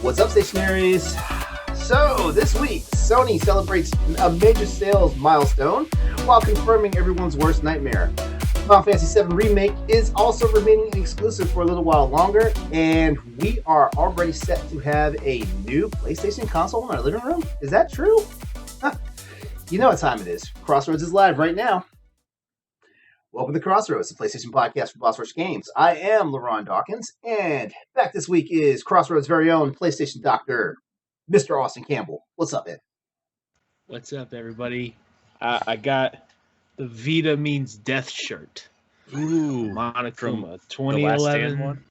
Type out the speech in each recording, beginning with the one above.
What's up, stationaries? So, this week, Sony celebrates a major sales milestone while confirming everyone's worst nightmare. Final Fantasy VII Remake is also remaining exclusive for a little while longer, and we are already set to have a new PlayStation console in our living room. Is that true? You know what time it is. Crossroads is live right now. Welcome to Crossroads, the PlayStation podcast for Boss Rush Games. I am LaRon Dawkins, and back this week is Crossroads' very own PlayStation doctor, Mr. Austin Campbell. What's up, Ed? What's up, everybody? I got the Vita Means Death shirt. Ooh, Monochrome from 2011 one.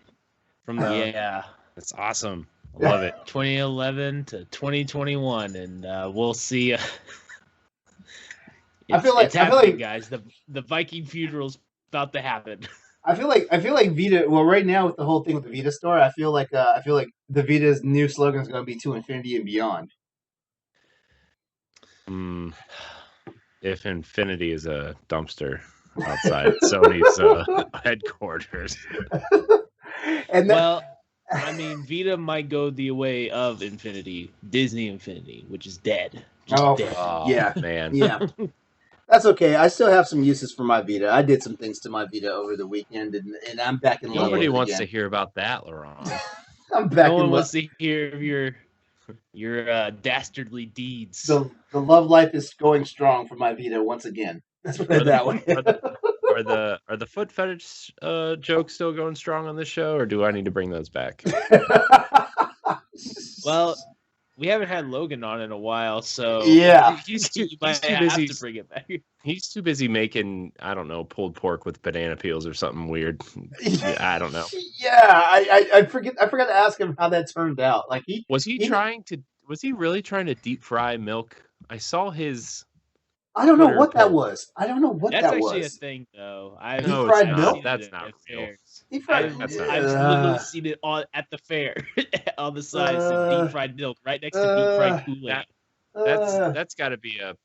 From the that's awesome. I love it. 2011 to 2021, and we'll see. I feel like guys, the Viking funeral's about to happen. I feel like Vita. Well, right now with the whole thing with the Vita store, I feel like the Vita's new slogan is going to be "To Infinity and Beyond." If Infinity is a dumpster outside Sony's headquarters, Well, I mean, Vita might go the way of Infinity, Disney Infinity, which is dead. Dead. Yeah, man, yeah. That's okay. I still have some uses for my Vita. I did some things to my Vita over the weekend, and I'm back in love. Nobody wants to hear about that, Laurent. I'm back. No one wants to hear of your dastardly deeds. The love life is going strong for my Vita once again. Let's put it that way. Are the foot fetish jokes still going strong on this show, or do I need to bring those back? Well, we haven't had Logan on in a while, so yeah, he's too busy to bring it back. He's too busy making, I don't know, pulled pork with banana peels or something weird. I don't know. Yeah, I forget to ask him how that turned out. Like was he really trying to deep fry milk? I saw his. I don't know what that was. I don't know what that was. That's actually a thing, though. Deep fried milk? That's not real. I've literally seen it at the fair on the sides of deep fried milk, right next to deep fried Kool-Aid. That's got to be a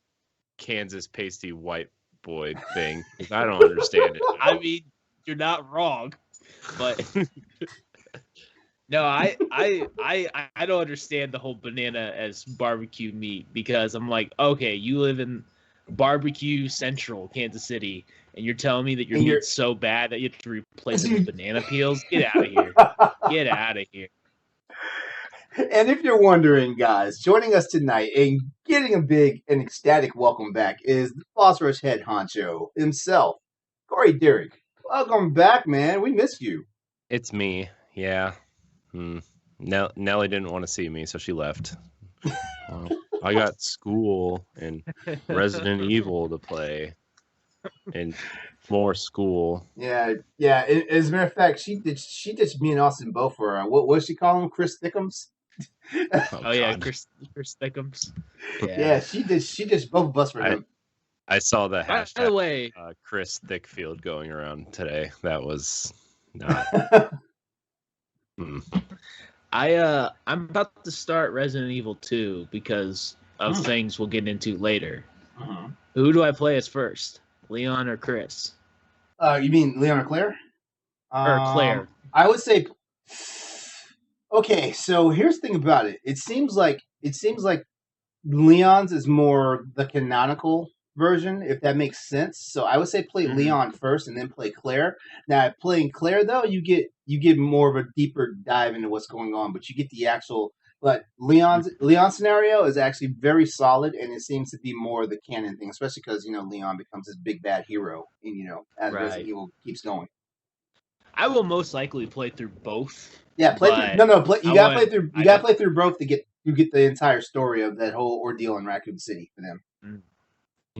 Kansas pasty white boy thing. I don't understand it. I mean, you're not wrong, but no, I don't understand the whole banana as barbecue meat, because I'm like, okay, you live in barbecue central Kansas City, and you're telling me that your meat's so bad that you have to replace it with banana peels? Get out of here. Get out of here. And if you're wondering, guys, joining us tonight and getting a big and ecstatic welcome back is the Boss Rush head honcho himself, Corey Derrick. Welcome back, man. We miss you. It's me. Yeah. Nellie didn't want to see me, so she left. I got school and Resident Evil to play, and more school. Yeah. As a matter of fact, she ditched me and Austin both for what does she call him? Chris Thickums. Oh yeah, Chris Thickums. Yeah, she ditched both of us for him. I saw the hashtag. By the way, Chris Thickfield going around today. That was not. I'm about to start Resident Evil 2 because of things we'll get into later. Who do I play as first, Leon or Chris? You mean Leon or Claire? Or Claire? I would say. Okay, so here's the thing about it. It seems like Leon's is more the canonical version, if that makes sense. So I would say play Leon first and then play Claire. Now, playing Claire though, you get more of a deeper dive into what's going on, but you get the actual. But Leon's scenario is actually very solid, and it seems to be more the canon thing, especially because Leon becomes this big bad hero, and as Resident Evil keeps going. I will most likely play through both. Yeah, play through. You gotta play through both to get the entire story of that whole ordeal in Raccoon City for them.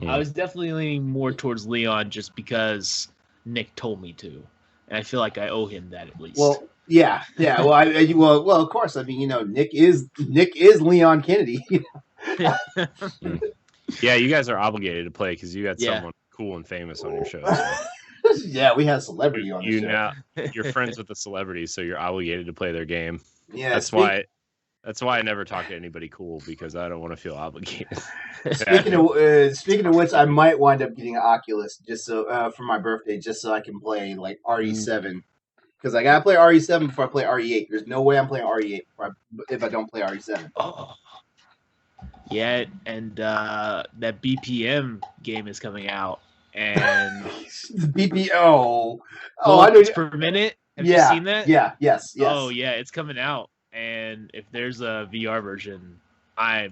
I was definitely leaning more towards Leon just because Nick told me to, and I feel like I owe him that at least. Well, yeah. Well, of course. I mean, Nick is Leon Kennedy. Yeah, you guys are obligated to play because you got someone cool and famous on your show. So. Yeah, we have a celebrity on the show. Now, you're friends with the celebrity, so you're obligated to play their game. Yeah, that's why I never talk to anybody cool, because I don't want to feel obligated. Speaking of which, I might wind up getting an Oculus just so for my birthday, just so I can play like RE7 because I gotta play RE7 before I play RE8. There's no way I'm playing RE8 if I don't play RE7. Oh. Yeah, and that BPM game is coming out, and BPO. bullets per minute. Have you seen that? Yeah, yes. Oh yeah, it's coming out, and if there's a VR version, I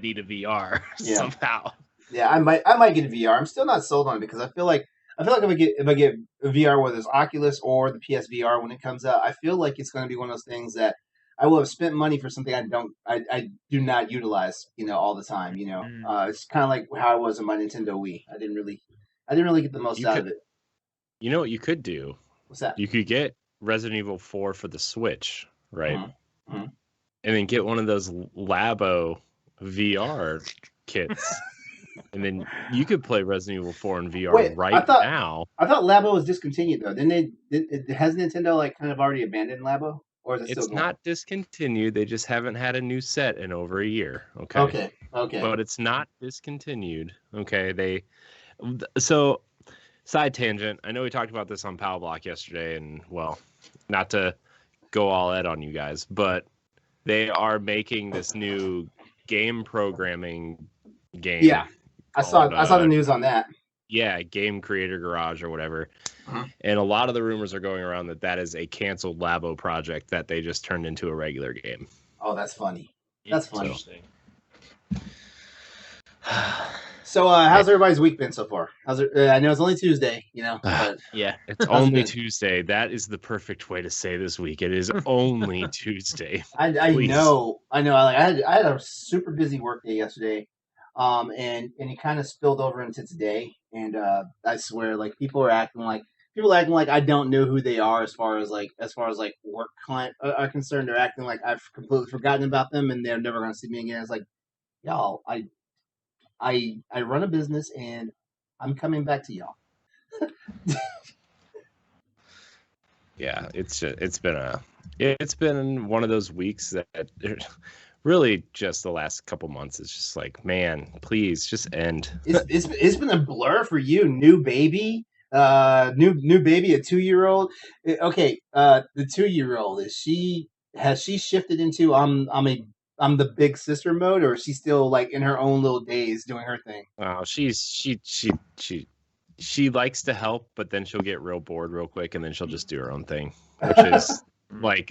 need a VR somehow. Yeah, I might get a VR. I'm still not sold on it because I feel like if I get a VR, whether it's Oculus or the PSVR when it comes out, I feel like it's going to be one of those things that I will have spent money for something I do not utilize, all the time. It's kind of like how I was in my Nintendo Wii. I didn't really get the most out of it. You know what you could do? What's that? You could get Resident Evil 4 for the Switch, right? Mm-hmm. And then get one of those Labo VR kits. And then you could play Resident Evil 4 in VR now. I thought Labo was discontinued though. Has Nintendo kind of already abandoned Labo, or is it still It's not discontinued. They just haven't had a new set in over a year. Okay. But it's not discontinued. Okay. So side tangent. I know we talked about this on Power Block yesterday, and well, not to go all out on you guys, but they are making this new game programming game. Yeah. I saw the news on that. Yeah, Game Creator Garage or whatever. Uh-huh. And a lot of the rumors are going around that is a canceled Labo project that they just turned into a regular game. Oh, that's funny. That's funny. So, how's everybody's week been so far? I know it's only Tuesday, but yeah, it's only Tuesday. That is the perfect way to say this week. It is only Tuesday. I know. I had a super busy work day yesterday. And it kind of spilled over into today, and I swear, people are acting like I don't know who they are as far as work client are concerned. They're acting like I've completely forgotten about them, and they're never going to see me again. It's like, y'all, I run a business, and I'm coming back to y'all. Yeah, it's been one of those weeks that. Really, just the last couple months, it's just like, man, please just end. It's been a blur for you, new baby, a 2-year-old. Okay, the 2-year-old has she shifted into I'm the big sister mode, or is she still in her own little days doing her thing? Oh, she likes to help, but then she'll get real bored real quick, and then she'll just do her own thing, which is.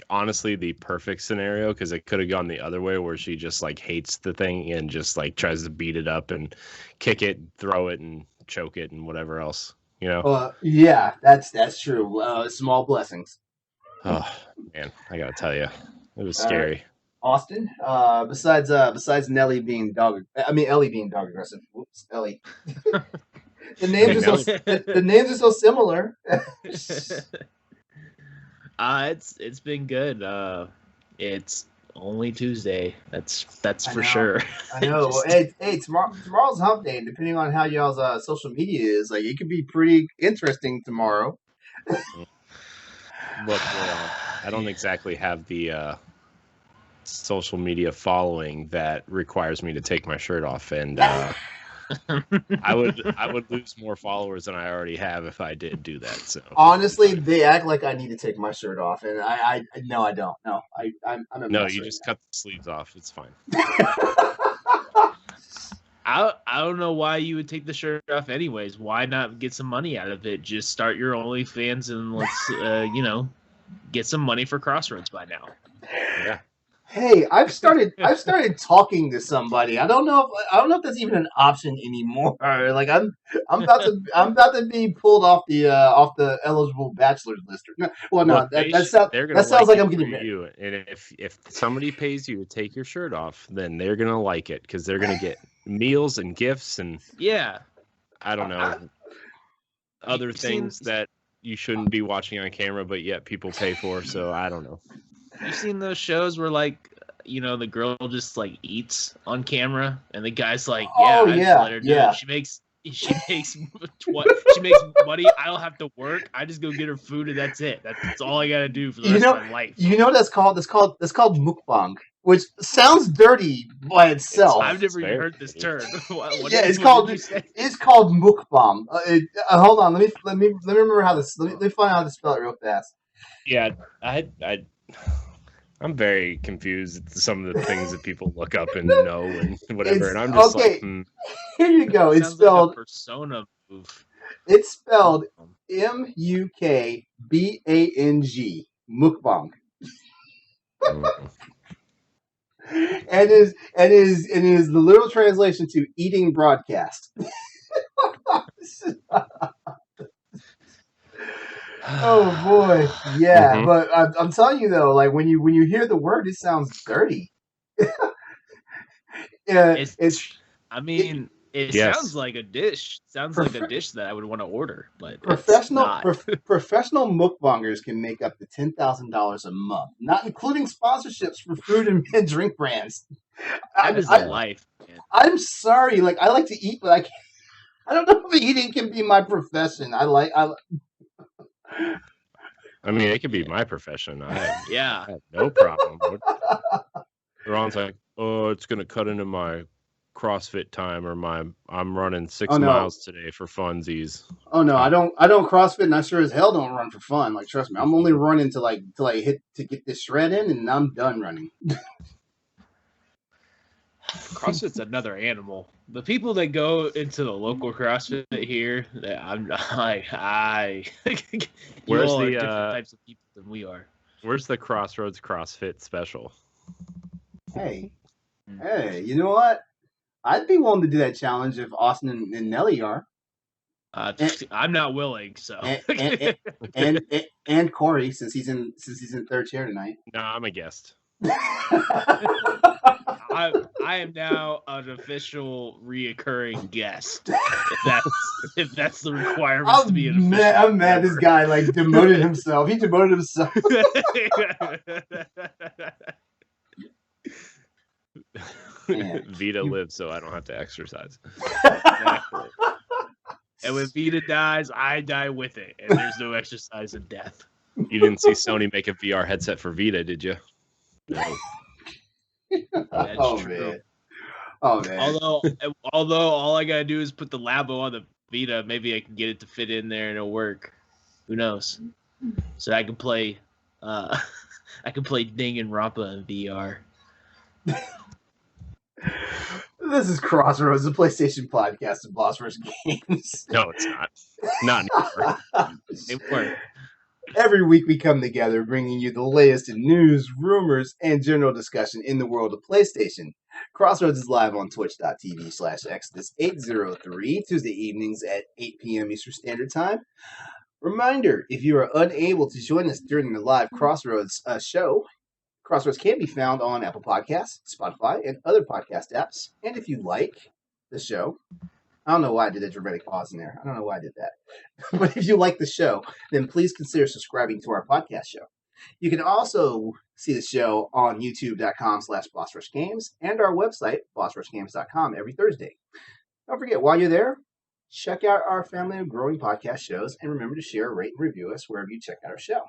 Honestly, the perfect scenario, because it could have gone the other way where she just hates the thing and just tries to beat it up and kick it, throw it, and choke it and whatever else, Yeah, that's true. Small blessings. Oh man, I gotta tell you, it was scary. Austin, besides Ellie being dog aggressive. Whoops, Ellie. The names are so similar. It's been good. It's only Tuesday. That's for sure. I know. Hey, tomorrow's hump day, and depending on how y'all's social media is, it could be pretty interesting tomorrow. Look, I don't exactly have the social media following that requires me to take my shirt off, and I would lose more followers than I already have if I did do that. So honestly, they act like I need to take my shirt off, and I no, I don't. No, I'm a no. You just cut the sleeves off. It's fine. I don't know why you would take the shirt off anyways. Why not get some money out of it? Just start your OnlyFans and let's get some money for Crossroads by now. Yeah. Hey, I've started talking to somebody. I don't know if that's even an option anymore. I'm about to be pulled off the eligible bachelor's list. Well, no, that sounds like I'm getting you. And if somebody pays you to take your shirt off, then they're gonna like it because they're gonna get meals and gifts and I don't know other things that you shouldn't be watching on camera, but yet people pay for. So I don't know. You've seen those shows where the girl just eats on camera and the guy's like, let her do it. She makes money. I don't have to work. I just go get her food and that's it. That's all I gotta do for the rest of my life. You know what that's called? That's called mukbang, which sounds dirty by itself. I've never even heard this term. It's called mukbang. Hold on, let me remember how this. Let me find out how to spell it real fast. Yeah, I'm very confused at some of the things that people look up and know and whatever, and I'm just okay. like, Here you go. It's Sounds like a spelled. Persona move. It's spelled Mukbang. Mukbang. And is the literal translation to eating broadcast. Oh boy, yeah. Mhm. But I'm telling you though, like when you hear the word, it sounds dirty. It's I mean, it Yes. sounds like a dish. Sounds like a dish that I would want to order, but it's professional not. professional mukbangers can make up to $10,000 a month, not including sponsorships for food and drink brands. That is a life, man. I'm sorry, like I like to eat, but I don't know if eating can be my profession. I mean, it could be my profession. I have no problem. Ron's like, oh, it's gonna cut into my CrossFit time, or I'm running 6 miles today for funsies. Oh no, I don't CrossFit, and I sure as hell don't run for fun. Like trust me, I'm only running till I hit to get this shred in, and I'm done running. CrossFit's another animal. The people that go into the local CrossFit here, I'm I Where's all are the different types of people than we are. Where's the Crossroads CrossFit special? Hey, you know what? I'd be willing to do that challenge if Austin and Nelly are. I'm not willing, so and Corey, since he's in third chair tonight. No, I'm a guest. I am now an official reoccurring guest. If that's the requirements to be an official. I'm mad. This guy like demoted himself. He demoted himself. Vita lives, so I don't have to exercise. Exactly. And when Vita dies, I die with it, and there's no exercise in death. You didn't see Sony make a VR headset for Vita, did you? No. That's true. Man. Oh man. Although all I gotta do is put the Labo on the Vita, maybe I can get it to fit in there and it'll work. Who knows? So I can play Ding and Rampa in VR. This is Crossroads, the PlayStation podcast of Boss vs. Games. No, it's not. Not anymore. It worked. Every week we come together bringing you the latest in news, rumors, and general discussion in the world of PlayStation. Crossroads is live on twitch.tv/Exodus803, Tuesday evenings at 8 p.m. Eastern Standard Time. Reminder, if you are unable to join us during the live Crossroads show, Crossroads can be found on Apple Podcasts, Spotify, and other podcast apps. And if you like the show, I don't know why I did a dramatic pause in there. I don't know why I did that. But if you like the show, then please consider subscribing to our podcast show. You can also see the show on youtube.com/BossRushGames and our website, BossRushGames.com, every Thursday. Don't forget, while you're there, check out our family of growing podcast shows, and remember to share, rate, and review us wherever you check out our show.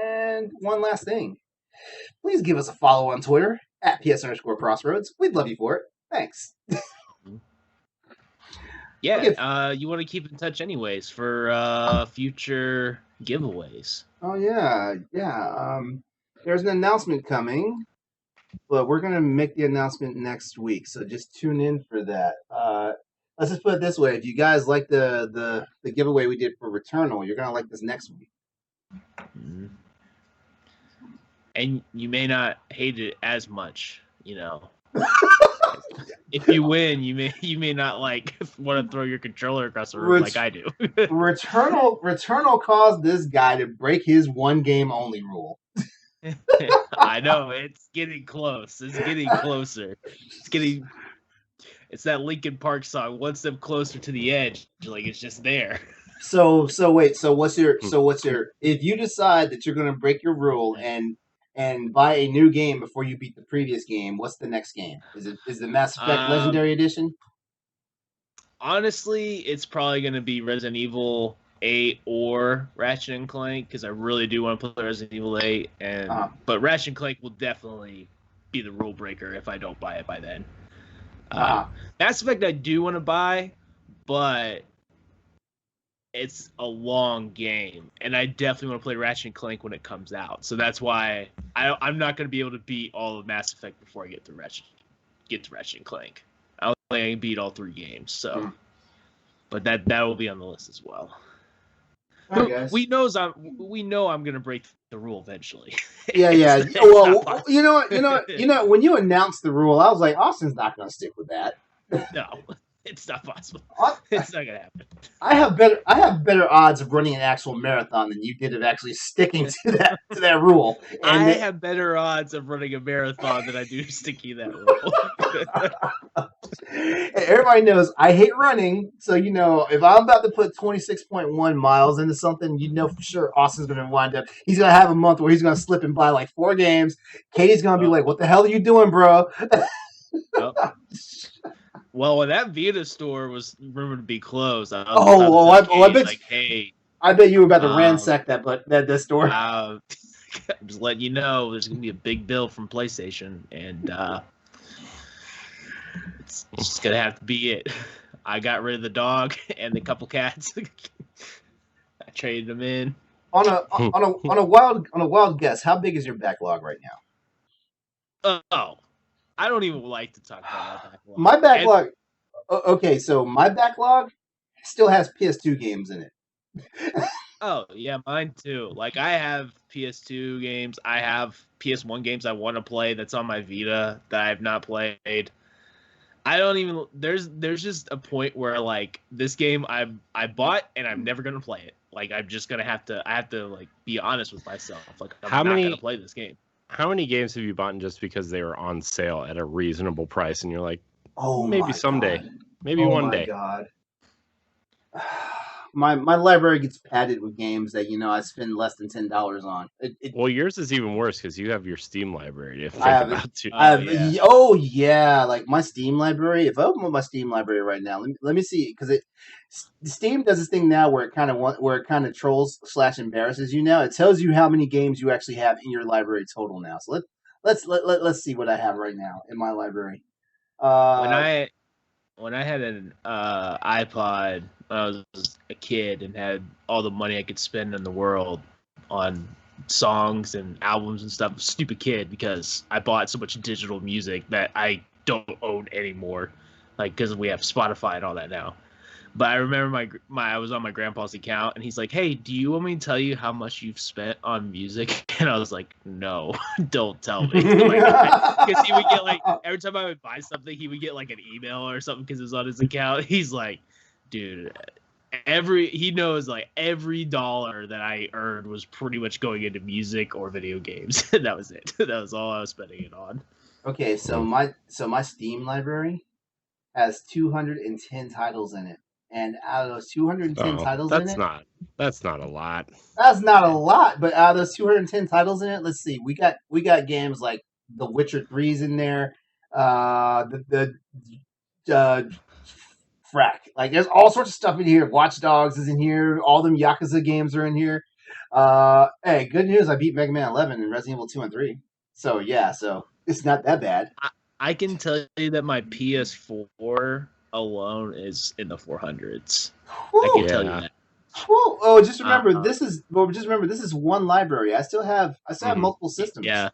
And one last thing. Please give us a follow on Twitter at @PS_Crossroads. We'd love you for it. Thanks. Yeah, Okay. You want to keep in touch anyways for future giveaways. Oh, yeah. There's an announcement coming, but we're going to make the announcement next week, so just tune in for that. Let's just put it this way. If you guys like the giveaway we did for Returnal, you're going to like this next one. Mm-hmm. And you may not hate it as much, you know. If you win, you may not like want to throw your controller across the room like I do. Returnal caused this guy to break his one game only rule. I know, it's getting close. It's getting closer. It's that Linkin Park song, one step closer to the edge. Like it's just there. So what's your if you decide that you're going to break your rule and buy a new game before you beat the previous game, what's the next game? Is the Mass Effect Legendary Edition? Honestly, it's probably going to be Resident Evil 8 or Ratchet and Clank because I really do want to play Resident Evil 8, but Ratchet and Clank will definitely be the rule breaker if I don't buy it by then. Mass Effect I do want to buy, but it's a long game, and I definitely want to play Ratchet and Clank when it comes out. So that's why I'm not going to be able to beat all of Mass Effect before I get to Ratchet and Clank. I don't think I can beat all 3 games. So, but that will be on the list as well. All right, guys. We know I'm going to break the rule eventually. Yeah. It's Well, not you know what? When you announced the rule, I was like, Austin's not going to stick with that. No, it's not possible. I- It's not gonna happen. I have better odds of running an actual marathon than you did of actually sticking to that rule. And I have better odds of running a marathon than I do sticking that rule. Everybody knows I hate running, so if I'm about to put 26.1 miles into something, for sure Austin's going to wind up. He's going to have a month where he's going to slip and buy like 4 games. Katie's going to be like, "What the hell are you doing, bro?" Yep. Well, when that Vita store was rumored to be closed, I bet like, hey, I bet you were about to ransack that store. I'm just letting you know, there's gonna be a big bill from PlayStation, and it's just gonna have to be it. I got rid of the dog and the couple cats. I traded them in. On a wild guess, how big is your backlog right now? Oh. I don't even like to talk about my backlog. My backlog. Okay, so my backlog still has PS2 games in it. Oh yeah, mine too. Like I have PS2 games. I have PS1 games I want to play that's on my Vita that I have not played. I don't even. There's just a point where like this game I bought and I'm never gonna play it. Like I'm just gonna have to. I have to like be honest with myself. Like I'm not gonna play this game. How many games have you bought just because they were on sale at a reasonable price, and you're like, oh, maybe someday, God. maybe one day? God. My library gets padded with games that I spend less than $10 on. Well, yours is even worse because you have your Steam library to think about too. Like my Steam library. If I open up my Steam library right now, let me see, because Steam does this thing now where it kind of trolls / embarrasses you. Now it tells you how many games you actually have in your library total now. So let's see what I have right now in my library. When I had an iPod when I was a kid and had all the money I could spend in the world on songs and albums and stuff, stupid kid, because I bought so much digital music that I don't own anymore, like because we have Spotify and all that now. But I remember I was on my grandpa's account, and he's like, "Hey, do you want me to tell you how much you've spent on music?" And I was like, "No, don't tell me." Because he would get like, every time I would buy something, he would get like an email or something because it was on his account. He's like, "Dude, he knows like every dollar that I earned was pretty much going into music or video games." That was it. That was all I was spending it on. Okay, so my Steam library has 210 titles in it. And out of those 210 titles in it... That's not a lot. That's not a lot, but out of those 210 titles in it, let's see. We got games like The Witcher 3's in there. Frack. Like, there's all sorts of stuff in here. Watch Dogs is in here. All them Yakuza games are in here. Hey, good news. I beat Mega Man 11 and Resident Evil 2 and 3. So, yeah. So, it's not that bad. I can tell you that my PS4... alone is in the 400s. Woo! I can tell you that. Woo! Oh, just remember this is one library. I still have multiple systems. Yeah.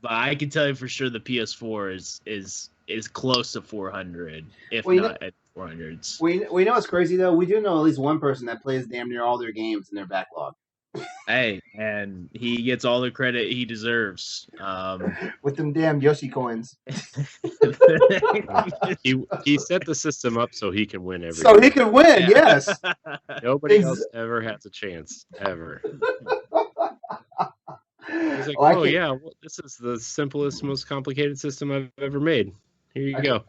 But I can tell you for sure the PS4 is close to 400, if not at 400s. We know what's crazy though. We do know at least one person that plays damn near all their games in their backlog. Hey, and he gets all the credit he deserves. With them damn Yoshi coins. He set the system up so he can win every. So he can win, yes. Nobody else ever has a chance, ever. He's like, this is the simplest, most complicated system I've ever made. Here you go.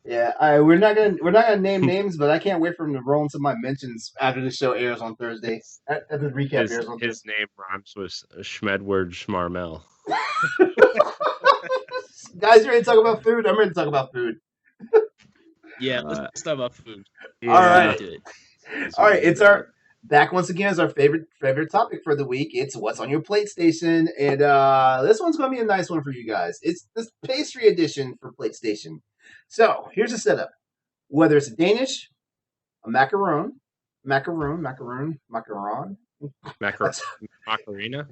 Yeah, we're not gonna name names, but I can't wait for him to roll into my mentions after the show airs on Thursday. After the recap airs on Thursday. His name rhymes with Schmedward Schmarmel. Guys, you ready to talk about food? I'm ready to talk about food. Yeah, let's talk about food. All right. It's our back once again is our favorite topic for the week. It's what's on your plate station, and this one's gonna be a nice one for you guys. It's this pastry edition for PlayStation. So here's the setup. Whether it's a Danish, a macaron, macaron. Macarena.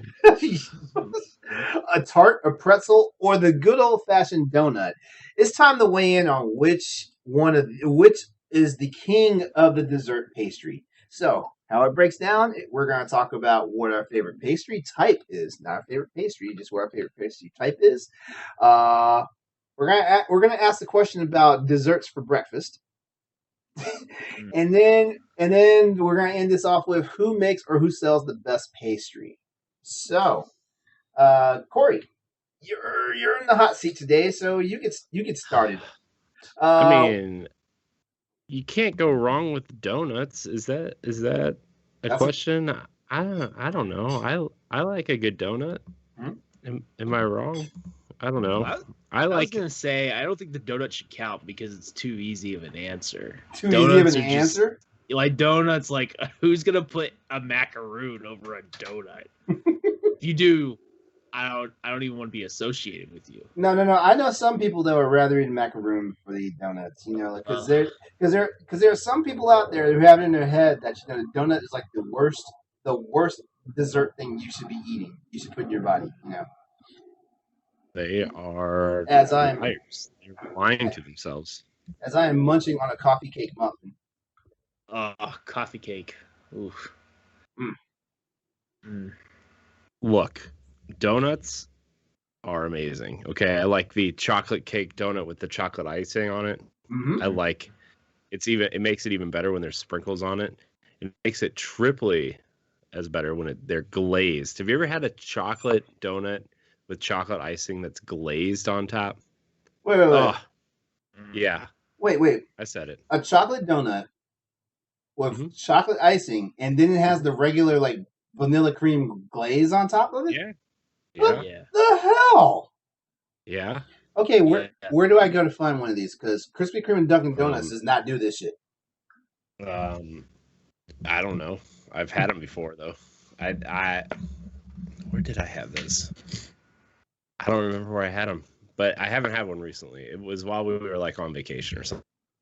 A tart, a pretzel, or the good old fashioned donut. It's time to weigh in on which is the king of the dessert pastry. So, how it breaks down, we're going to talk about what our favorite pastry type is. Not our favorite pastry, just what our favorite pastry type is. We're gonna ask the question about desserts for breakfast. and then we're gonna end this off with who makes or who sells the best pastry. So, Corey, you're in the hot seat today, so you get started. I mean, you can't go wrong with donuts. Is that a question? I don't know. I like a good donut. Am I wrong? I don't know. I was gonna say I don't think the donut should count because it's too easy of an answer. Like donuts, like who's gonna put a macaroon over a donut? If you do, I don't even want to be associated with you. No. I know some people that would rather eat macaroon for the donuts. Because there are some people out there who have it in their head that the donut is like the worst dessert thing you should be eating. You should put in your body. They are liars. They're lying to themselves. As I am munching on a coffee cake muffin. Coffee cake. Oof. Look, donuts are amazing. Okay, I like the chocolate cake donut with the chocolate icing on it. Mm-hmm. I like it makes it even better when there's sprinkles on it. It makes it triply as better when they're glazed. Have you ever had a chocolate donut with chocolate icing that's glazed on top? Wait. Oh, yeah. Wait. I said it. A chocolate donut with chocolate icing, and then it has the regular like vanilla cream glaze on top of it? Yeah. What the hell? Yeah. Okay, where do I go to find one of these? Because Krispy Kreme and Dunkin' Donuts does not do this shit. I don't know. I've had them before though. Where did I have this? I don't remember where I had them, but I haven't had one recently. It was while we were like on vacation or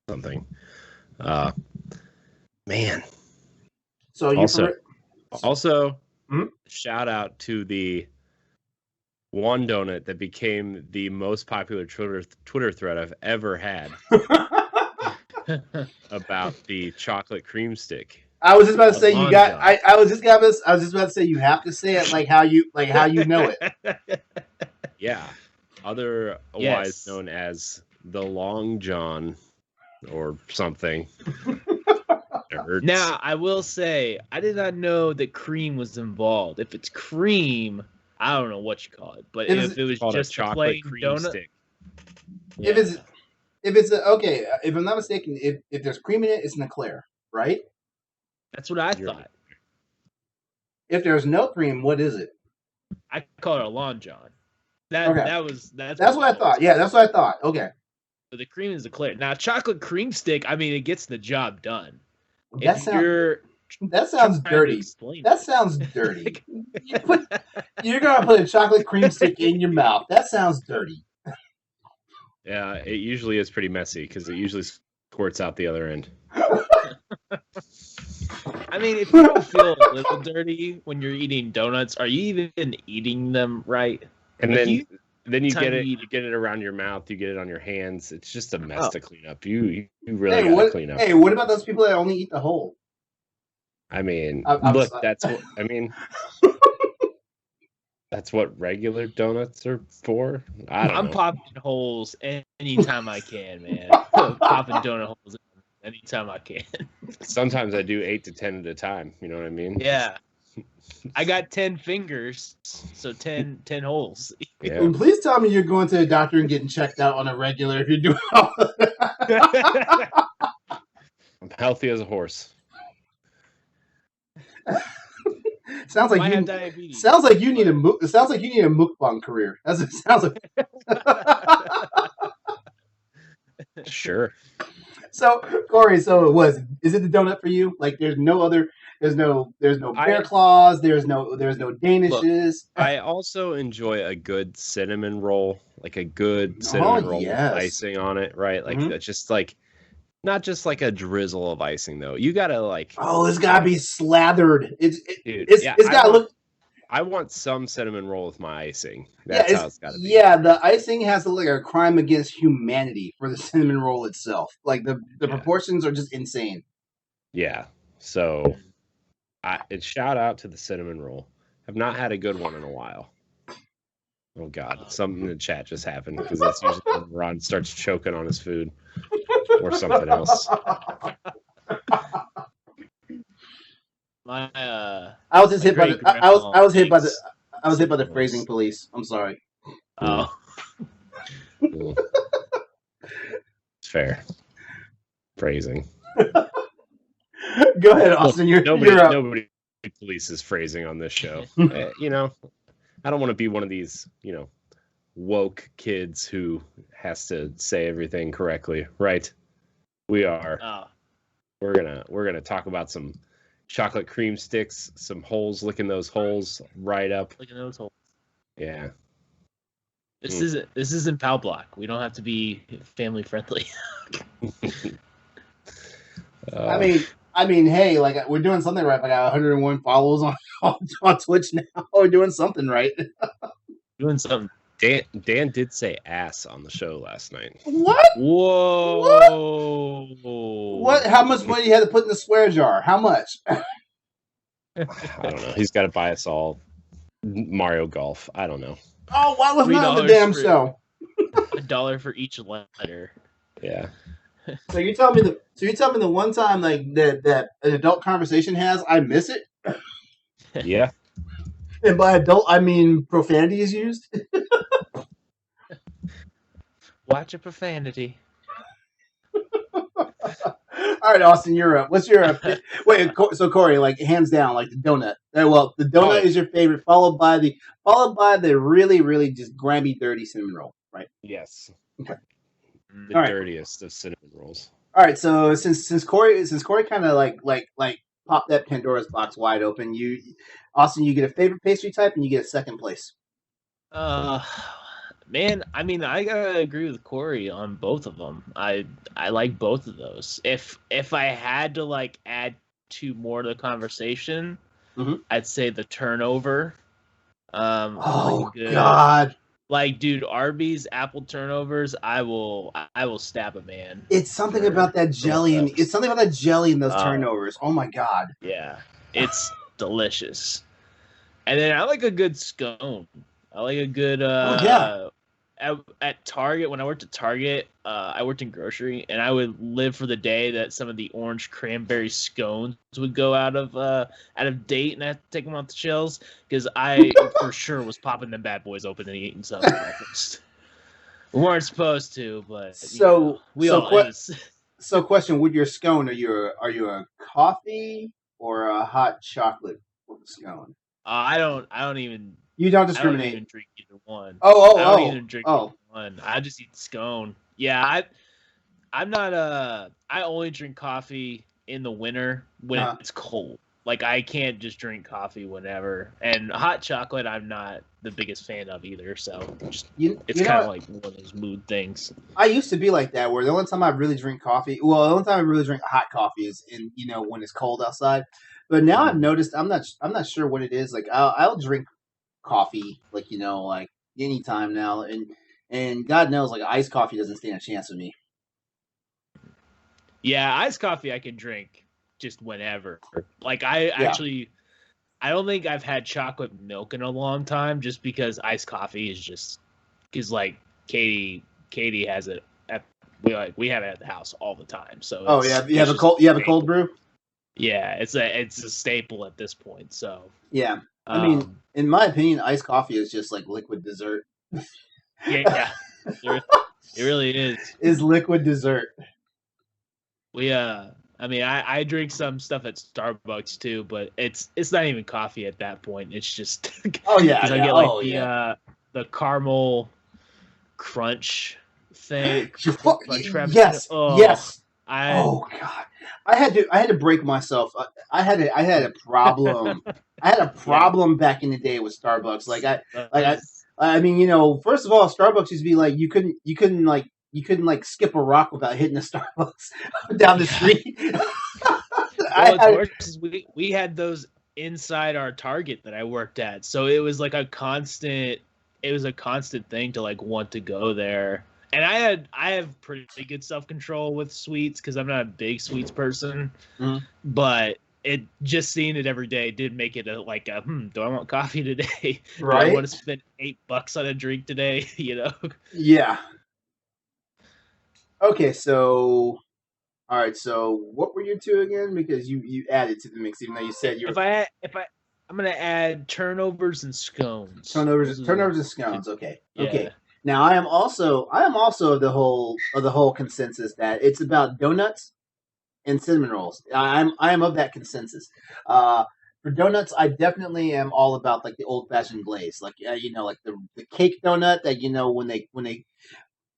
something. Man. So you also shout out to the one donut that became the most popular Twitter thread I've ever had about the chocolate cream stick. I was just about to say you got. I was just about to say you have to say it like how you know it. Yeah, otherwise known as the Long John or something. Now I will say I did not know that cream was involved. If it's cream, I don't know what you call it, but if it was just a plain cream donut, stick. Yeah. If it's okay, if I'm not mistaken, if there's cream in it, it's an eclair, right? That's what I thought. If there's no cream, what is it? I call it a Long John. That's what I thought. Yeah, that's what I thought. Okay. So the cream is eclair. Now chocolate cream stick, I mean, it gets the job done. That sounds dirty. That sounds dirty. You're gonna put a chocolate cream stick in your mouth. That sounds dirty. Yeah, it usually is pretty messy because it usually squirts out the other end. I mean, if you don't feel a little dirty when you're eating donuts, are you even eating them right? And then you get it. You get it around your mouth. You get it on your hands. It's just a mess to clean up. You really gotta clean up. Hey, what about those people that only eat the whole? I mean, that's what I mean. That's what regular donuts are for. I'm popping holes anytime I can, man. Popping donut holes anytime I can. Sometimes I do 8 to 10 at a time. You know what I mean? Yeah. I got 10 fingers, so 10 holes. Yeah. And please tell me you're going to the doctor and getting checked out on a regular if you're doing all of that. I'm healthy as a horse. Sounds like you need a mukbang career. That's what it sounds like. Sure. So Corey, is it the donut for you? Like there's no bear claws, there's no danishes. Look, I also enjoy a good cinnamon roll, like a good cinnamon roll with icing on it, right? Like that's just like Not just like a drizzle of icing though. You gotta like. Oh, it's gotta be slathered. Dude, It's yeah, gotta look. I want some cinnamon roll with my icing. Yeah, That's how it's gotta be. yeah. The icing has to look like a crime against humanity for the cinnamon roll itself. Like the proportions are just insane. Yeah. So, shout out to the cinnamon roll. I've not had a good one in a while. Oh God, something in the chat just happened because that's usually when Ron starts choking on his food or something else. I was just hit by the. I was hit by the. I was hit by the Cinnamon phrasing rolls. police. I'm sorry. Oh, Cool. It's fair. Phrasing. Go ahead, Austin. You're up. Nobody polices phrasing on this show. You know, I don't want to be one of these, woke kids who has to say everything correctly, right? We are. oh. We're gonna talk about some chocolate cream sticks, some holes, licking those holes right up. Look at those holes. Yeah. This isn't Pow Block. We don't have to be family friendly. I mean, hey, like we're doing something right. I got 101 followers on Twitch now. We're doing something right. Doing something. Dan did say ass on the show last night. What? Whoa. What? How much money you had to put in the swear jar? How much? I don't know. He's got to buy us all Mario Golf. I don't know. Oh, why was not on the $3 damn for- show? $1 for each letter. Yeah. So you tell me the one time like that an adult conversation has, I miss it. Yeah. And by adult, I mean profanity is used. Watch your profanity. All right, Austin, you're up. What's your wait? So Corey, like hands down, like the donut. Well, the donut is your favorite, followed by the really, really just grimy, dirty cinnamon roll, right? Yes. Okay. The All right. dirtiest of cinnamon rolls. All right, so since Corey kind of like popped that Pandora's box wide open, Austin, you get a favorite pastry type and you get a second place. Man, I mean, I gotta agree with Corey on both of them. I like both of those. If I had to like add two more to the conversation, Mhm. I'd say the turnover. Oh good. God! Like, dude, Arby's apple turnovers, I will stab a man. It's something for about that jelly, and those. it's something about that jelly in those Oh. turnovers. Oh my God! Yeah, it's delicious. And then I like a good scone. I like a good at Target. When I worked at Target, I worked in grocery, and I would live for the day that some of the orange cranberry scones would go out of date, and I had to take them off the shelves because I for sure was popping them bad boys open and eating some for breakfast. We weren't supposed to, but So question: with your scone, are you a coffee or a hot chocolate with a scone? I don't even. You don't I don't discriminate. even drink either one. I Oh, don't even drink oh. either one. I just eat scone. Yeah, I'm not I only drink coffee in the winter when it's cold. Like I can't just drink coffee whenever. And hot chocolate, I'm not the biggest fan of either. So it's kind of like one of those mood things. I used to be like that, where the only time I really drink coffee, the only time I really drink hot coffee is in when it's cold outside. But now I've noticed I'm not sure what it is. Like I'll drink coffee like anytime now, and God knows like iced coffee doesn't stand a chance with me. Yeah, iced coffee I can drink just whenever. Like I don't think I've had chocolate milk in a long time, just because iced coffee is just because like Katie has it at we have it at the house all the time. So you have a cold brew. Yeah, it's a staple at this point. So yeah, I mean, in my opinion, iced coffee is just like liquid dessert. Yeah, it really is. Is liquid dessert. I mean, I drink some stuff at Starbucks too, but it's not even coffee at that point. It's just I get like the caramel crunch thing. Yes. Oh God, I had to break myself. I had a problem. I had a problem back in the day with Starbucks. I mean, first of all, Starbucks used to be like you couldn't like you couldn't like skip a rock without hitting a Starbucks down the street. Well, it's worse is we had those inside our Target that I worked at, so it was like a constant. It was a constant thing to like want to go there, and I have pretty good self control with sweets because I'm not a big sweets person, but it just seeing it every day did make it do I want coffee today? Right. Do I want to spend $8 on a drink today? Yeah. Okay, so. All right, so what were your two again? Because you added to the mix, even though you said you're. I'm gonna add turnovers and scones. Turnovers and scones. Okay. Yeah. Okay. Now I am also of the whole consensus that it's about donuts and cinnamon rolls. I am of that consensus. For donuts, I definitely am all about like the old fashioned glaze, like like the cake donut that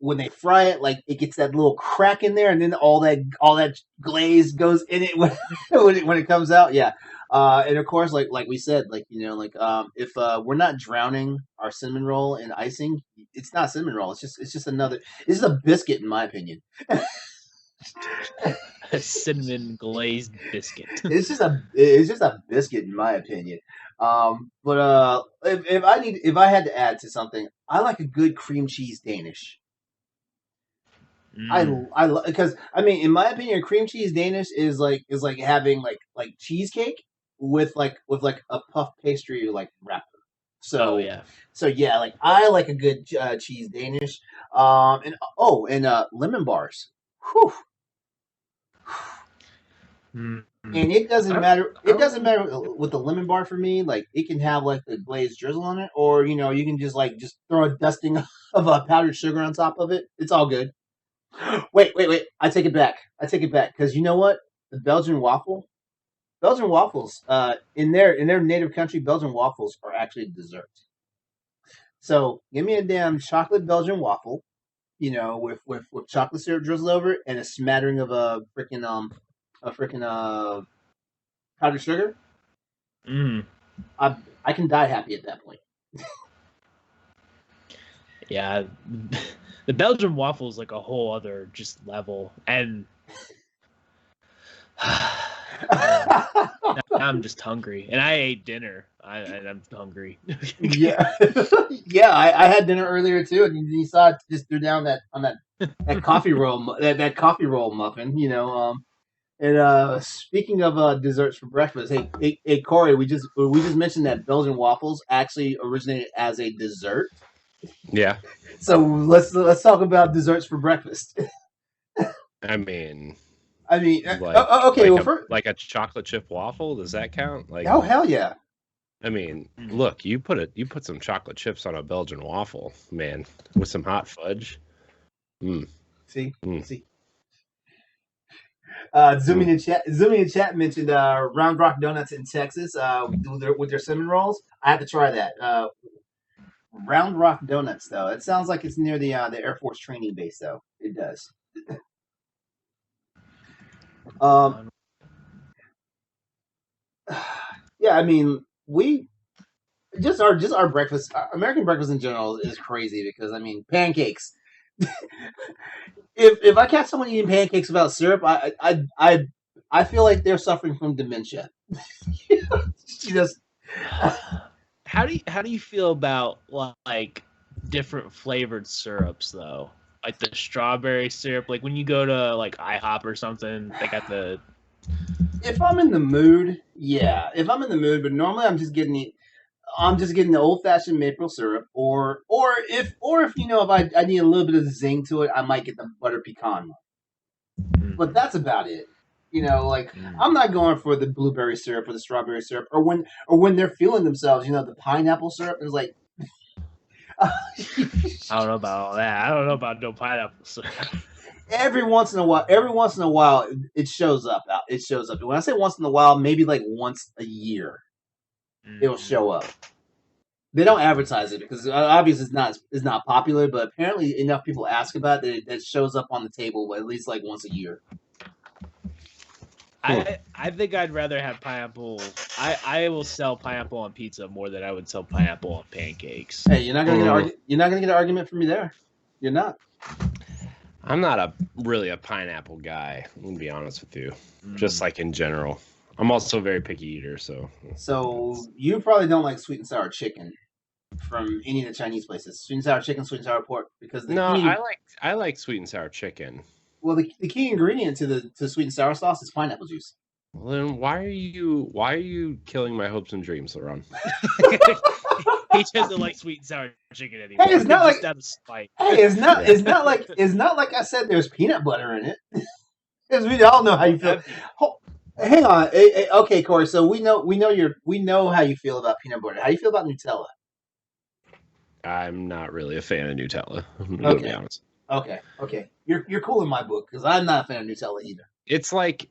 when they fry it, like it gets that little crack in there, and then all that glaze goes in it when it comes out. Yeah, and of course, like we said, if we're not drowning our cinnamon roll in icing, it's not cinnamon roll. It's just another. This is a biscuit, in my opinion. A cinnamon glazed biscuit. It's just a biscuit, in my opinion. But if I had to add to something, I like a good cream cheese Danish. I because in my opinion, cream cheese Danish is like having like cheesecake with a puff pastry like wrapper. So like I like a good cheese Danish. And lemon bars. Whew. And it doesn't matter. It doesn't matter with the lemon bar for me. Like it can have like the glazed drizzle on it, or you can just throw a dusting of powdered sugar on top of it. It's all good. Wait! I take it back. Because you know what? The Belgian waffles, in their native country, Belgian waffles are actually dessert. So give me a damn chocolate Belgian waffle, with chocolate syrup drizzled over it and a smattering of powdered sugar. I can die happy at that point. Yeah. The Belgian waffle is like a whole other just level, and now I'm just hungry. And I ate dinner, and I'm hungry. Yeah, I had dinner earlier too, and you saw it just threw down that coffee roll, that coffee roll muffin, And speaking of desserts for breakfast, hey Corey, we just mentioned that Belgian waffles actually originated as a dessert. Yeah. So let's talk about desserts for breakfast. Okay. Like a chocolate chip waffle, does that count? Oh hell yeah! Look, you put some chocolate chips on a Belgian waffle, man, with some hot fudge. See. Zooming in chat mentioned Round Rock Donuts in Texas with their cinnamon rolls. I have to try that. Round Rock Donuts, though. It sounds like it's near the Air Force training base, though. It does. Yeah, we just our breakfast, American breakfast in general is crazy because pancakes. If I catch someone eating pancakes without syrup, I feel like they're suffering from dementia. How do you feel about like different flavored syrups though? Like the strawberry syrup, like when you go to like IHOP or something, they got the. If I'm in the mood, yeah. If I'm in the mood, but normally I'm just getting the old fashioned maple syrup, or if if I need a little bit of zing to it, I might get the butter pecan one. But that's about it. I'm not going for the blueberry syrup or the strawberry syrup, or when they're feeling themselves, the pineapple syrup is like. I don't know about all that. I don't know about no pineapple syrup. Every once in a while, it shows up. When I say once in a while, maybe like once a year, it'll show up. They don't advertise it because obviously it's not popular, but apparently enough people ask about it that it shows up on the table at least like once a year. I think I'd rather have pineapple. I will sell pineapple on pizza more than I would sell pineapple on pancakes. Hey, you're not gonna get an argument from me there. You're not. I'm not really a pineapple guy. I'm gonna be honest with you. Just like in general. I'm also a very picky eater, so. So you probably don't like sweet and sour chicken from any of the Chinese places. Sweet and sour chicken, sweet and sour pork, because the No, key, I like sweet and sour chicken. well, the key ingredient to sweet and sour sauce is pineapple juice. Well, then why are you killing my hopes and dreams, Laron? He doesn't like sweet and sour chicken anymore. Hey, it's not just like- out of spite. Hey, it's not like I said. There's peanut butter in it, because we all know how you feel. Hang on, okay, Corey. So we know how you feel about peanut butter. How do you feel about Nutella? I'm not really a fan of Nutella. I'm gonna be Okay. honest. Okay. You're cool in my book because I'm not a fan of Nutella either. It's like,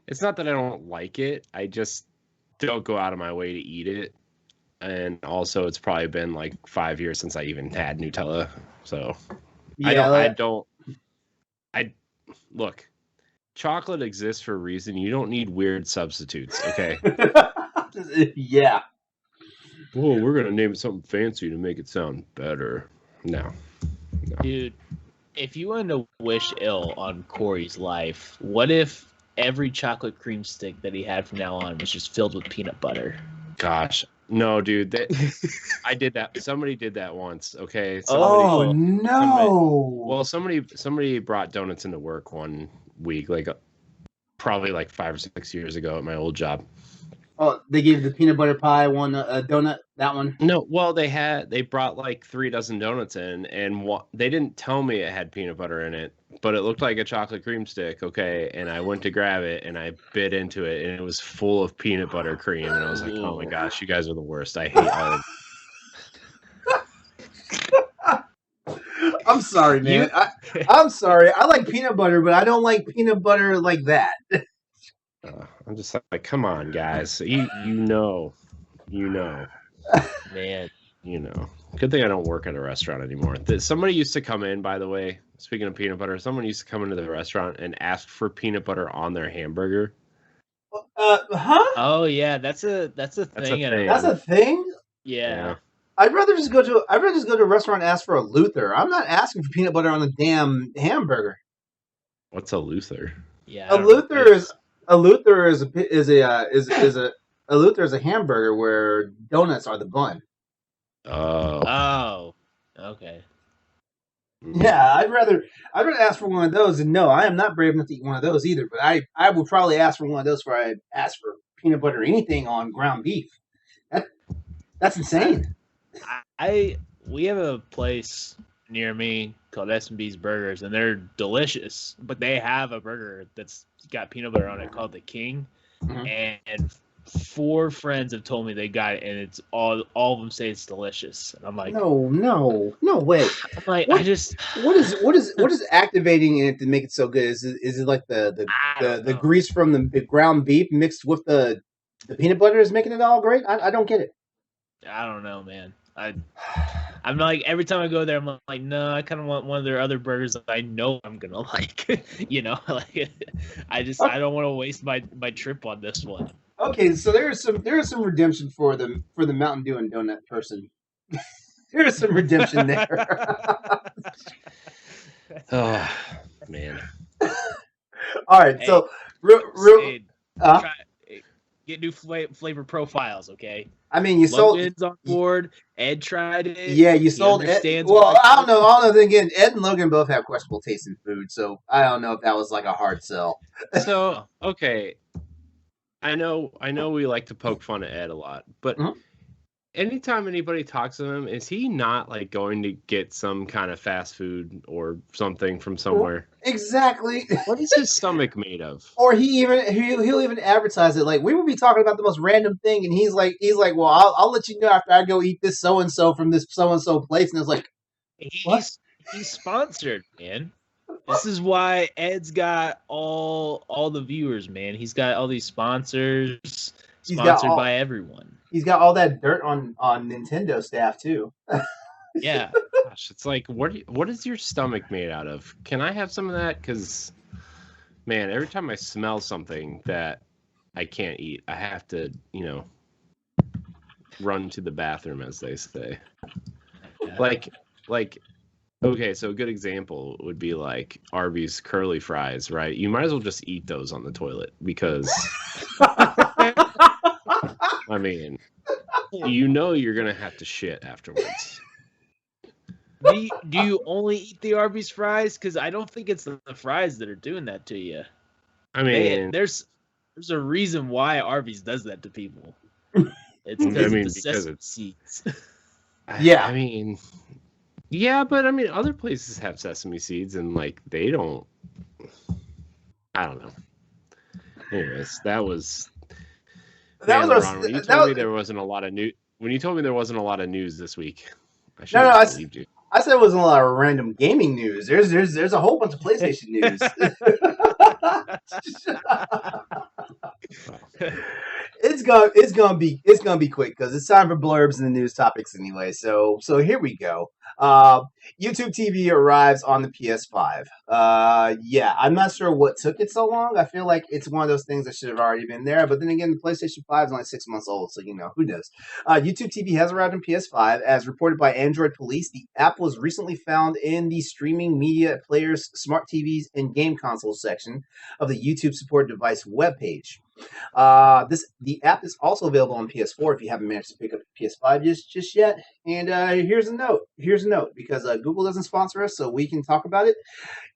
it's not that I don't like it. I just don't go out of my way to eat it. And also, it's probably been like 5 years since I even had Nutella. So I look, chocolate exists for a reason. You don't need weird substitutes, okay? Yeah. Whoa, we're gonna name it something fancy to make it sound better. No. Dude, if you wanted to wish ill on Corey's life, what if every chocolate cream stick that he had from now on was just filled with peanut butter? Gosh. No, dude. I did that. Somebody did that once, okay? Oh no. Well, somebody brought donuts into work one week, like probably like 5 or 6 years ago at my old job. Oh, they gave the peanut butter pie one a donut. That one. No, well, they brought like 3 dozen donuts in, and they didn't tell me it had peanut butter in it, but it looked like a chocolate cream stick, okay? And I went to grab it, and I bit into it, and it was full of peanut butter cream, and I was like, oh my gosh, you guys are the worst. I hate all of I'm sorry, man. I'm sorry. I like peanut butter, but I don't like peanut butter like that. I'm just like, come on, guys. You know. Man. You know. Good thing I don't work at a restaurant anymore. Somebody used to come in, by the way, speaking of peanut butter, someone used to come into the restaurant and ask for peanut butter on their hamburger. Huh? Oh yeah, that's a thing. That's a thing. That's a thing? Yeah. I'd rather just go to a restaurant and ask for a Luther. I'm not asking for peanut butter on the damn hamburger. What's a Luther? Yeah. A Luther is a hamburger where donuts are the bun. Oh. Oh. Okay. Yeah, I'd rather ask for one of those, and no, I am not brave enough to eat one of those either. But I will probably ask for one of those before I ask for peanut butter or anything on ground beef. That's insane. We have a place near me called S&B's Burgers, and they're delicious. But they have a burger that's got peanut butter on it called the King, and 4 friends have told me they got it, and it's all of them say it's delicious. And I'm like, No way. I'm like, What? I just What is activating in it to make it so good? Is it like the I don't know. grease from the ground beef mixed with the peanut butter is making it all great? I don't get it. I don't know, man. I'm like, every time I go there, I'm like, no, I kind of want one of their other burgers that I know I'm gonna like. You know, like I don't want to waste my trip on this one. Okay, so there is some redemption for the Mountain Dew and donut person. There is some redemption there. Oh, man. All right, Hey, so Spade, uh, get new flavor profiles, okay? I mean, you sold. Logan's on board. Ed tried it. Yeah, you He sold Ed. understands Well, why- I don't know. Then again, Ed and Logan both have questionable taste in food, so I don't know if that was like a hard sell. So, okay. I know we like to poke fun at Ed a lot, but anytime anybody talks to him, is he not like going to get some kind of fast food or something from somewhere? Exactly. What is his stomach made of? Or he'll even advertise it like we will be talking about the most random thing, and he's like, well, I'll let you know after I go eat this so and so from this so and so place, and it's like, what? He's sponsored, man. This is why Ed's got all the viewers, man. He's got all these sponsors, sponsored by everyone. He's got all that dirt on Nintendo staff too. Yeah. Gosh, it's like, what is your stomach made out of? Can I have some of that? Because, man, every time I smell something that I can't eat, I have to, run to the bathroom, as they say. Yeah. Like Okay, so a good example would be like Arby's curly fries, right? You might as well just eat those on the toilet because, I mean, you know you're gonna have to shit afterwards. Do you only eat the Arby's fries? Because I don't think it's the fries that are doing that to you. I mean, There's a reason why Arby's does that to people. It's because of the sesame seeds. Yeah. I mean, yeah, but I mean, other places have sesame seeds, and like they don't. I don't know. Anyways, that was. That Man, was LeBron, when you told me there wasn't a lot of news. When you told me there wasn't a lot of news this week, I should have believed you. I said it wasn't a lot of random gaming news. There's a whole bunch of PlayStation news. It's gonna be quick because it's time for blurbs and the news topics anyway. So here we go. YouTube TV arrives on the PS5. Yeah, I'm not sure what took it so long. I feel like it's one of those things that should have already been there. But then again, the PlayStation 5 is only 6 months old, so who knows? YouTube TV has arrived on PS5, as reported by Android Police. The app was recently found in the streaming media players, smart TVs, and game consoles section of the YouTube supported device webpage. The app is also available on PS4 if you haven't managed to pick up a PS5 just yet. And here's a note because Google doesn't sponsor us, so we can talk about it.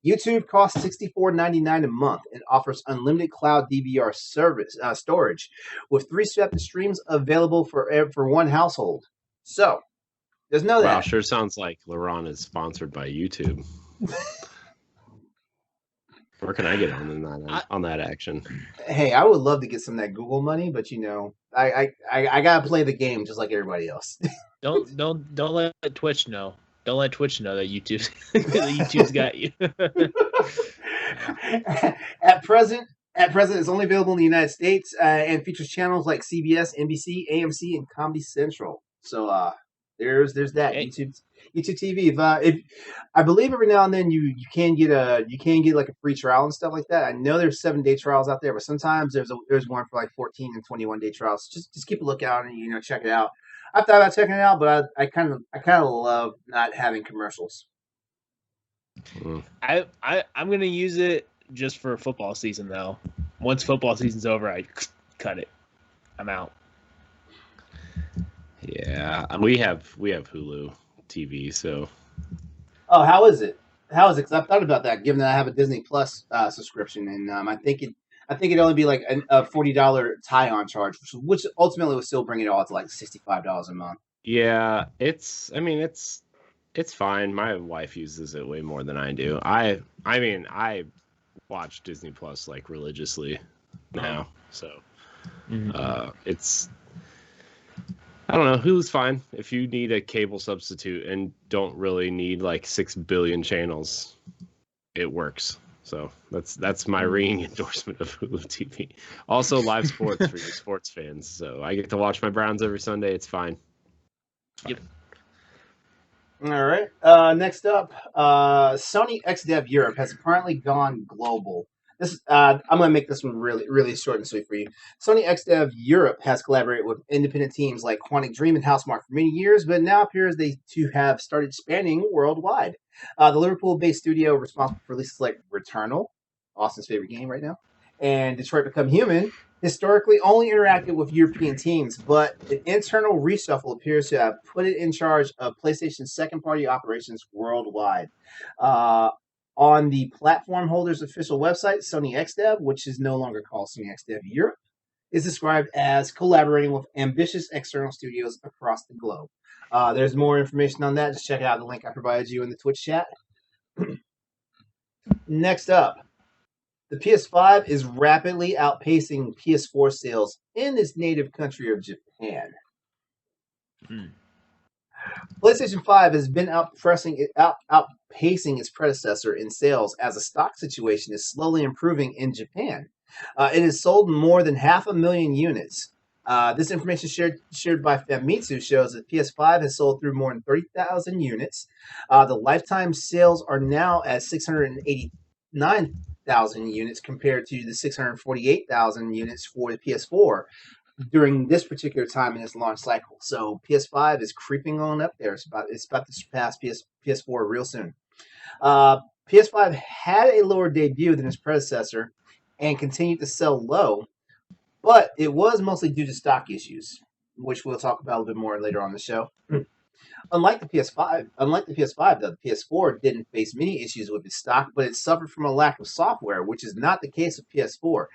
YouTube costs $64.99 a month and offers unlimited cloud DVR service storage with 3 separate streams available for one household. So there's no that. Wow, sure sounds like LeBron is sponsored by YouTube. Where can I get on that action? Hey, I would love to get some of that Google money, but I gotta play the game just like everybody else. Don't let Twitch know. Don't let Twitch know that YouTube's got you. At present, it's only available in the United States and features channels like CBS, NBC, AMC, and Comedy Central. So there's that. Hey. YouTube TV. If I believe every now and then you can get like a free trial and stuff like that. I know there's 7-day trials out there, but sometimes there's one for like 14 and 21-day trials. Just keep a lookout and check it out. I thought about checking it out, but I kind of love not having commercials. I'm gonna use it just for football season though. Once football season's over, I cut it. I'm out. Yeah, we have Hulu TV, so. Oh, how is it? Because I've thought about that, given that I have a Disney Plus subscription, and I think it'd only be like a $40 tie-on charge, which ultimately would still bring it all to like $65 a month. Yeah, it's fine. My wife uses it way more than I do. I mean, I watch Disney Plus like religiously now, so it's. I don't know. Hulu's fine if you need a cable substitute and don't really need like 6 billion channels. It works. So that's my ringing endorsement of Hulu TV. Also, live sports for you sports fans. So I get to watch my Browns every Sunday. It's fine. Yep. All right. Next up, Sony XDev Europe has apparently gone global. I'm going to make this one really, really short and sweet for you. Sony XDev Europe has collaborated with independent teams like Quantic Dream and Housemarque for many years, but now appears to have started spanning worldwide. The Liverpool-based studio responsible for releases like Returnal, Austin's favorite game right now, and Detroit Become Human, historically only interacted with European teams, but an internal reshuffle appears to have put it in charge of PlayStation's second-party operations worldwide. On the platform holder's official website, Sony XDev, which is no longer called Sony XDev Europe, is described as collaborating with ambitious external studios across the globe. There's more information on that. Just check out the link I provided you in the Twitch chat. Next up, the PS5 is rapidly outpacing PS4 sales in its native country of Japan. PlayStation 5 has been outpacing its predecessor in sales as the stock situation is slowly improving in Japan. It has sold more than 500,000 units. This information shared by Famitsu shows that PS5 has sold through more than 30,000 units. The lifetime sales are now at 689,000 units compared to the 648,000 units for the PS4. during this particular time in this launch cycle. So PS5 is creeping on up there. It's about to surpass PS4 real soon. PS5 had a lower debut than its predecessor and continued to sell low, but it was mostly due to stock issues, which we'll talk about a little bit more later on the show. Unlike the PS5, though, the PS4 didn't face many issues with its stock, but it suffered from a lack of software, which is not the case with PS4.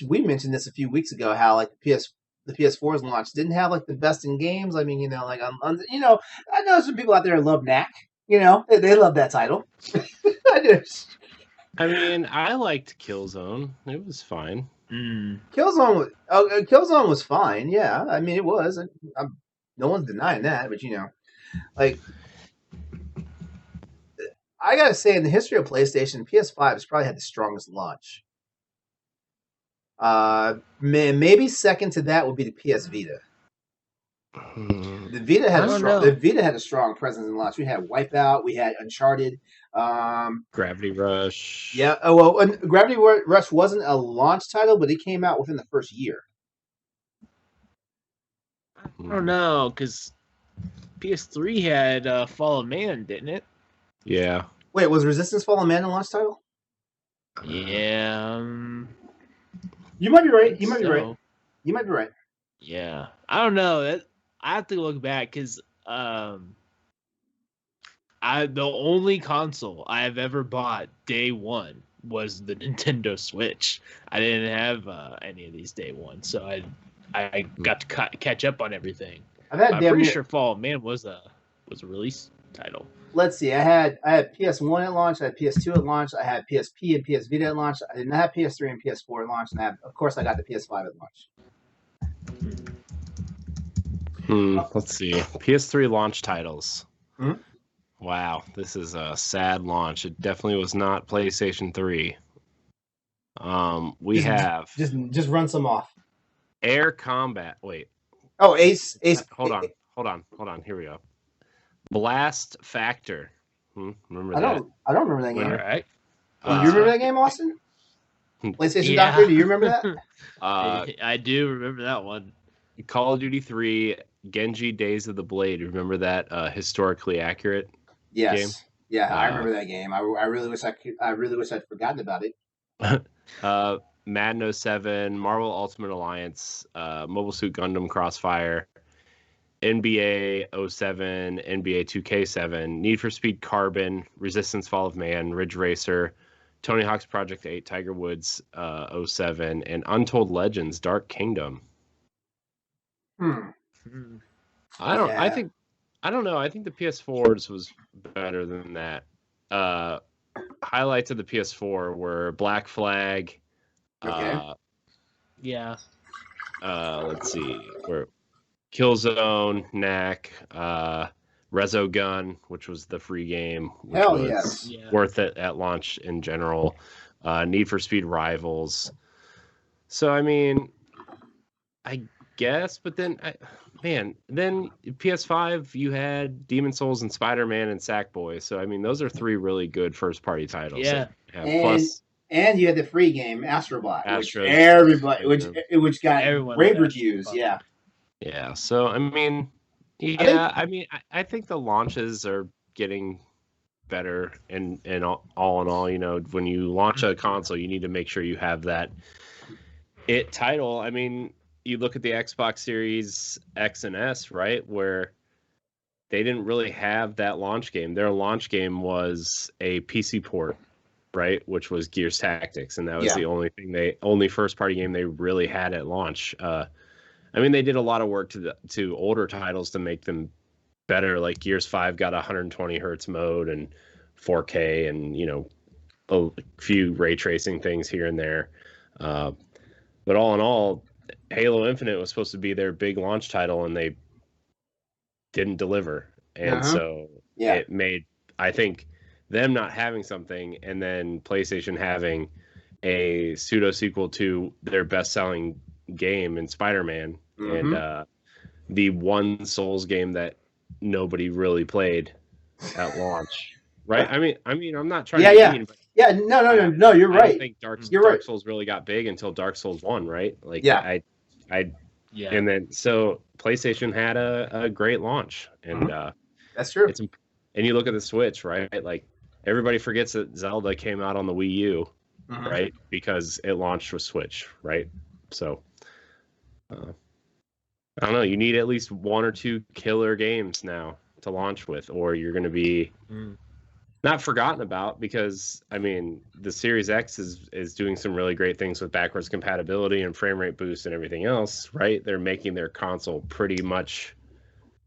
We mentioned this a few weeks ago, how like the PS4's launch didn't have like the best in games. I mean, you know, like I know some people out there love Knack. You know, they love that title. I do. I mean, I liked Killzone. It was fine. Killzone was fine. Yeah, I mean, it was. No one's denying that, but you know, like I gotta say, in the history of PlayStation, PS5 has probably had the strongest launch. Maybe second to that would be the PS Vita. The Vita had a strong presence in launch. We had Wipeout, we had Uncharted, Gravity Rush. Yeah. Oh well, Gravity Rush wasn't a launch title, but it came out within the first year. I don't know, because PS3 had Fall of Man, didn't it? Yeah. Wait, was Resistance Fall of Man a launch title? Yeah. You might be right. You might be right. Yeah. I don't know. I have to look back because the only console I have ever bought day one was the Nintendo Switch. I didn't have any of these day one, so I got to catch up on everything. I'm pretty sure Fall of Man was a release title. Let's see. I had PS1 at launch. I had PS2 at launch. I had PSP and PS Vita at launch. I did not have PS3 and PS4 at launch, and of course I got the PS5 at launch. Let's see. PS3 launch titles. Mm-hmm. Wow, this is a sad launch. It definitely was not PlayStation 3. We have just run some off. Air Combat. Wait. Oh, Ace. Hold on. Here we go. Blast Factor. Remember that? I don't remember that game. All right. You remember that game, Austin? PlayStation Doctor, do you remember that? I do remember that one. Call of Duty 3, Genji Days of the Blade. Remember that historically accurate game? Yeah, I remember that game. I really wish I'd forgotten about it. Madden 07, Marvel Ultimate Alliance, Mobile Suit Gundam Crossfire, NBA 07, NBA 2K7, Need for Speed Carbon, Resistance Fall of Man, Ridge Racer, Tony Hawk's Project 8, Tiger Woods 07, and Untold Legends Dark Kingdom. I don't know. I think the PS4's was better than that. Highlights of the PS4 were Black Flag. Okay. Yeah. Let's see. Killzone, Knack, Resogun, which was the free game. Which Hell was yes. Worth it at launch in general. Need for Speed Rivals. So, I mean, I guess, but then, then PS5, you had Demon Souls and Spider-Man and Sackboy. So, I mean, those are three really good first-party titles. Yeah. And you had the free game, Astrobot, which got rave reviews. Yeah. Yeah. So, I mean, I think the launches are getting better, and all in all, you know, when you launch a console, you need to make sure you have that title. I mean, you look at the Xbox Series X and S, right, where they didn't really have that launch game. Their launch game was a PC port, right, which was Gears Tactics, and that was the only first party game they really had at launch. I mean, they did a lot of work to older titles to make them better. Like Gears 5 got 120 hertz mode and 4K, and you know, a few ray tracing things here and there. But all in all, Halo Infinite was supposed to be their big launch title, and they didn't deliver. And so it made, I think, them not having something, and then PlayStation having a pseudo sequel to their best-selling game in Spider-Man, and the one Souls game that nobody really played at launch, right? I mean, I'm not trying to be mean, but no, you're right. I don't think Dark Souls really got big until Dark Souls 1, right? Like, I Yeah. And then so PlayStation had a great launch, and That's true. And you look at the Switch, right? Like everybody forgets that Zelda came out on the Wii U, right? Because it launched with Switch, right? So I don't know. You need at least 1 or 2 killer games now to launch with, or you're going to be not forgotten about. Because I mean, the Series X is doing some really great things with backwards compatibility and frame rate boost and everything else, right? They're making their console pretty much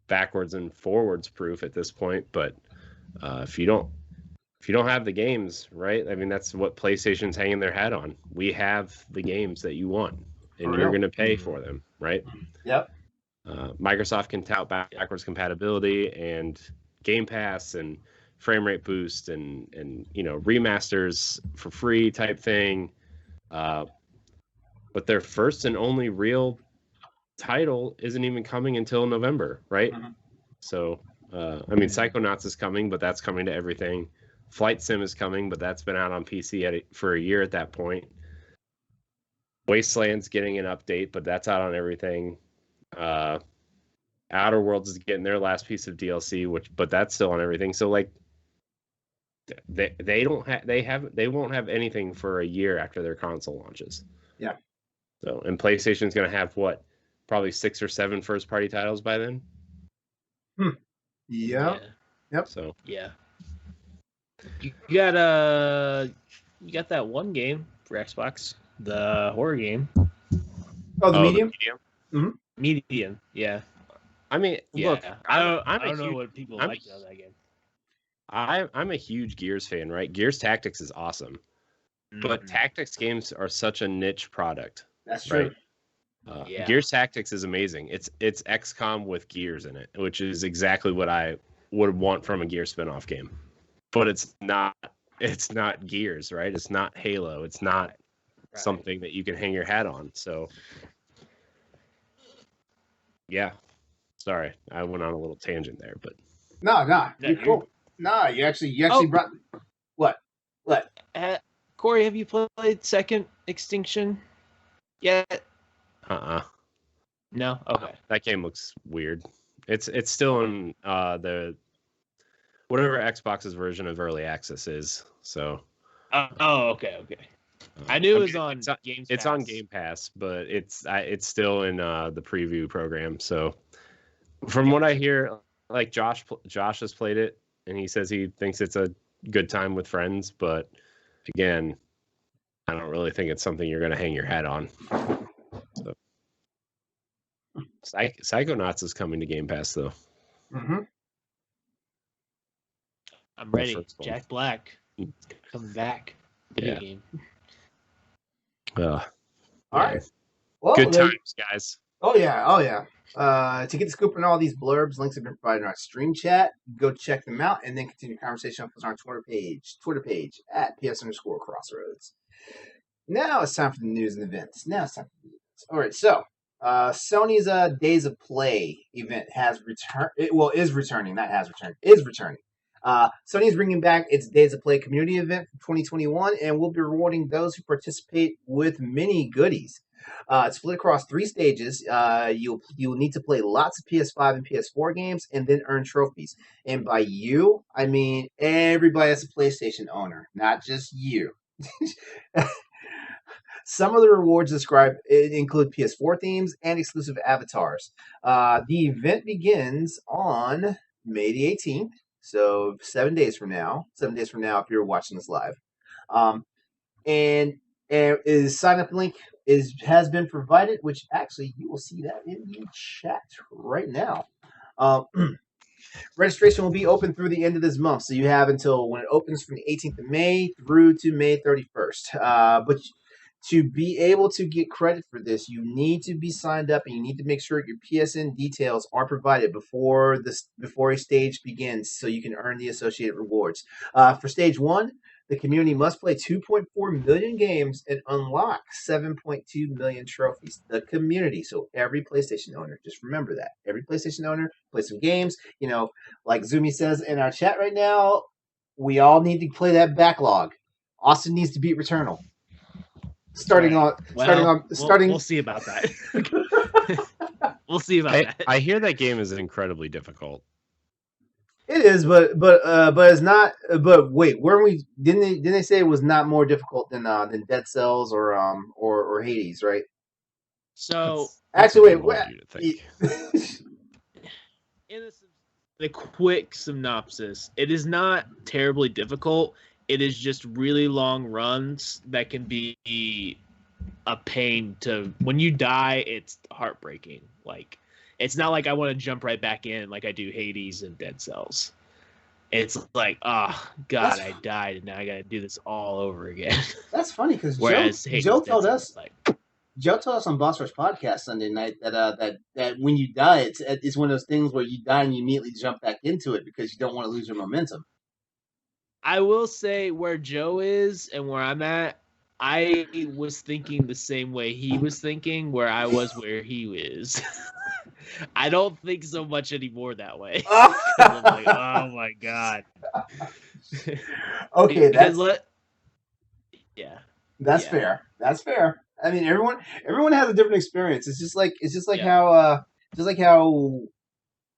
backwards and forwards proof at this point. But if you don't have the games, right? I mean, that's what PlayStation's hanging their hat on. We have the games that you want, and you're going to pay for them, right? Yep. Microsoft can tout backwards compatibility and Game Pass and frame rate boost and remasters for free type thing, but their first and only real title isn't even coming until November, right? So I mean, Psychonauts is coming, but that's coming to everything. Flight Sim is coming, but that's been out on PC for a year at that point. Wasteland's getting an update, but that's out on everything. Outer Worlds is getting their last piece of DLC, but that's still on everything. So like, they won't have anything for a year after their console launches. Yeah. So, and PlayStation's going to have what, probably 6 or 7 first-party titles by then. Yeah. Yep. So yeah, you got that one game for Xbox, the horror game. Oh, the Medium. Medium. Yeah. I mean, Yeah. look, I don't know what people like about that game. I'm a huge Gears fan, right? Gears Tactics is awesome, but tactics games are such a niche product. That's true. Right? Gears Tactics is amazing. It's XCOM with Gears in it, which is exactly what I would want from a Gears spinoff game. But it's not Gears, right? It's not Halo. It's not something that you can hang your hat on. So yeah. Sorry, I went on a little tangent there, but No, you're cool. No, you actually brought what? Corey, have you played Second Extinction yet? No. Okay. That game looks weird. It's still in the whatever Xbox's version of early access is. So. Okay. I knew it was on Game Pass. It's on Game Pass, but it's still in the preview program. So, from what I hear, like Josh has played it, and he says he thinks it's a good time with friends. But again, I don't really think it's something you're going to hang your hat on. So, Psychonauts is coming to Game Pass, though. I'm ready. Jack Black coming back. Video game. All right. Well, good times, guys. Oh yeah. To get the scoop on all these blurbs, links have been provided in our stream chat. Go check them out, and then continue the conversation on our Twitter page at @PS_Crossroads. Now it's time for the news and events. All right, so Sony's Days of Play event has returned. Is returning. Not has returned. Is returning. Sony's bringing back its Days of Play community event from 2021, and will be rewarding those who participate with many goodies. It's split across 3 stages. You'll need to play lots of PS5 and PS4 games, and then earn trophies. And by you, I mean everybody that's a PlayStation owner, not just you. Some of the rewards described include PS4 themes and exclusive avatars. The event begins on May the 18th. So 7 days from now. 7 days from now, if you're watching this live, and is sign up link has been provided, which actually you will see that in the chat right now. Registration will be open through the end of this month, so you have until when it opens from the 18th of May through to May 31st. But to be able to get credit for this, you need to be signed up, and you need to make sure your PSN details are provided before a stage begins, so you can earn the associated rewards. For stage 1, the community must play 2.4 million games and unlock 7.2 million trophies. The community, so every PlayStation owner, just remember that. Every PlayStation owner, play some games. Like Zumi says in our chat right now, we all need to play that backlog. Austin needs to beat Returnal. We'll see about that. We'll see about that. I hear that game is incredibly difficult. It is, but it's not. But wait, weren't we? Didn't they say it was not more difficult than Dead Cells or Hades, right? So Actually, That's what I wait. want you to think. in a quick synopsis, it is not terribly difficult. It is just really long runs that can be a pain to. When you die, it's heartbreaking. Like, it's not like I want to jump right back in like I do Hades and Dead Cells. It's like, oh God, I died, and now I got to do this all over again. That's funny because Hades, Joe Dead told Cells, us. like, Joe told us on Boss Rush podcast Sunday night that when you die, it's one of those things where you die and you immediately jump back into it because you don't want to lose your momentum. I will say where Joe is and where I'm at, I was thinking the same way he was thinking, where I was where he is. I don't think so much anymore that way. I'm like, oh my God. Okay, yeah. That's Yeah. fair. That's fair. I mean, everyone has a different experience. It's just like Yeah. how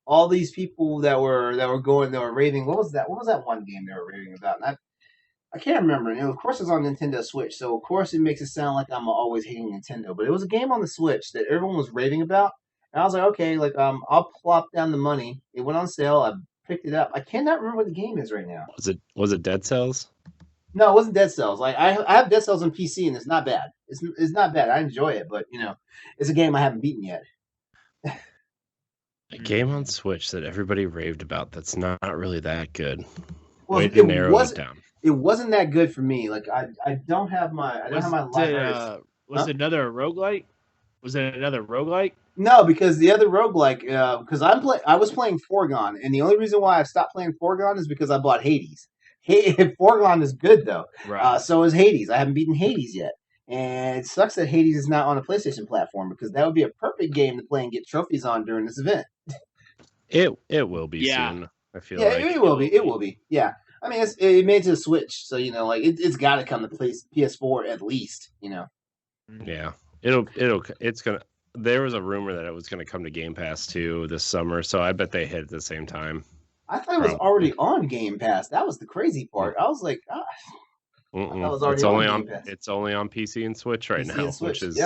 all these people that were raving. What was that? What was that one game they were raving about? And I can't remember. And of course, it's on Nintendo Switch, so of course it makes it sound like I'm always hating Nintendo. But it was a game on the Switch that everyone was raving about, and I was like, okay, like I'll plop down the money. It went on sale. I picked it up. I cannot remember what the game is right now. Was it Dead Cells? No, it wasn't Dead Cells. Like I have Dead Cells on PC, and it's not bad. It's not bad. I enjoy it, but it's a game I haven't beaten yet. A game on Switch that everybody raved about that's not really that good. Well, Way to narrow it down. It wasn't that good for me. Like I don't have my library. Was it another roguelike? Was it another roguelike? No, because the other roguelike, because I was playing Foregone, and the only reason why I stopped playing Foregone is because I bought Hades. Foregone is good though. Right. So is Hades. I haven't beaten Hades yet, and it sucks that Hades is not on a PlayStation platform because that would be a perfect game to play and get trophies on during this event. It will be soon. I feel Yeah, like it will be. It will be. Yeah. I mean, it made it to the Switch, so like it's got to come to PS4 at least. Yeah, it's gonna. There was a rumor that it was gonna come to Game Pass too this summer, so I bet they hit at the same time. I thought it was already on Game Pass. That was the crazy part. I was like, It's only on PC and Switch right now, which is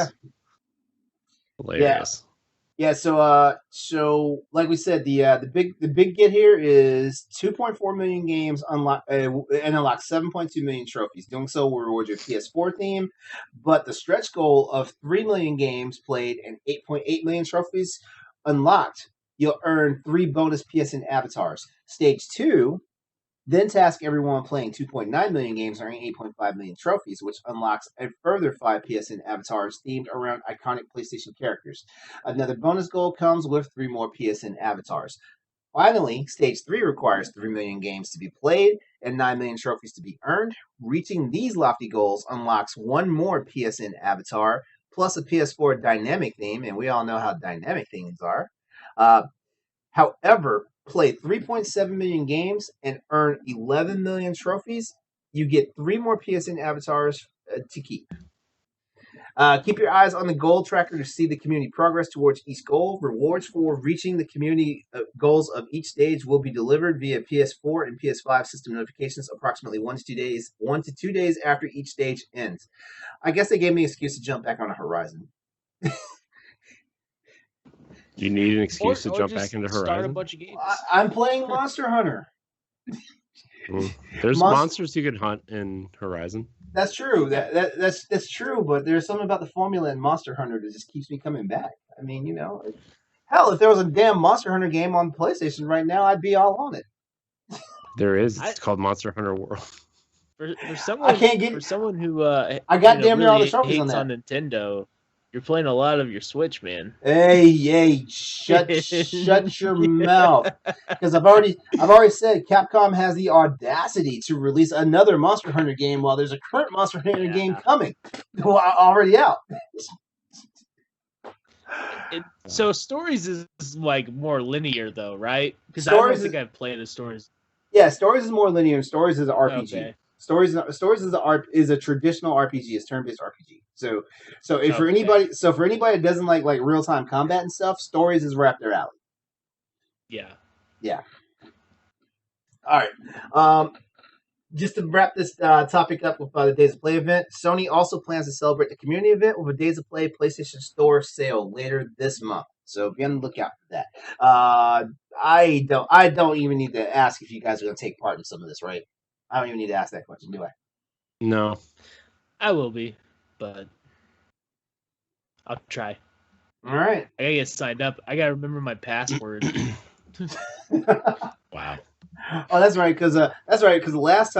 hilarious. Yeah, so like we said, the big get here is 2.4 million games unlock and unlock 7.2 million trophies. Doing so will reward your PS4 theme, but the stretch goal of 3 million games played and 8.8 million trophies unlocked, you'll earn 3 bonus PSN avatars. Stage 2 then task everyone playing 2.9 million games earning 8.5 million trophies, which unlocks a further 5 PSN avatars themed around iconic PlayStation characters. Another bonus goal comes with 3 more PSN avatars. Finally, Stage 3 requires 3 million games to be played and 9 million trophies to be earned. Reaching these lofty goals unlocks 1 more PSN avatar, plus a PS4 dynamic theme, and we all know how dynamic themes are. However, play 3.7 million games and earn 11 million trophies, you get 3 more PSN avatars to keep. Keep your eyes on the goal tracker to see the community progress towards each goal. Rewards for reaching the community goals of each stage will be delivered via PS4 and PS5 system notifications approximately 1 to 2 days after each stage ends. I guess they gave me an excuse to jump back on a Horizon. Do you need an excuse to jump just back into start Horizon? a bunch of games. I'm playing Monster Hunter. There's monsters you can hunt in Horizon. That's true. That's true. But there's something about the formula in Monster Hunter that just keeps me coming back. I mean, hell, if there was a damn Monster Hunter game on PlayStation right now, I'd be all on it. There is. It's called Monster Hunter World. For someone, for someone who I got damn near all the trophies hates on that. on Nintendo, you're playing a lot of your Switch, man. Hey, shut your mouth. Because I've already said Capcom has the audacity to release another Monster Hunter game while there's a current Monster Hunter game coming, already out. So Stories is like more linear though, right? Because I don't think I've played the Stories. Yeah, Stories is more linear, and Stories is an RPG. Okay. Stories is a traditional RPG. It's turn-based RPG. So for anybody that doesn't like real time combat and stuff, stories is right up their alley. Yeah. All right. Just to wrap this topic up with the Days of Play event, Sony also plans to celebrate the community event with a Days of Play PlayStation Store sale later this month. So be on the lookout for that. I don't even need to ask if you guys are going to take part in some of this, right? I don't even need to ask that question, do I? No. I will be, but I'll try. All right. I gotta get signed up. I gotta remember my password. Wow. Oh, that's right. Because the last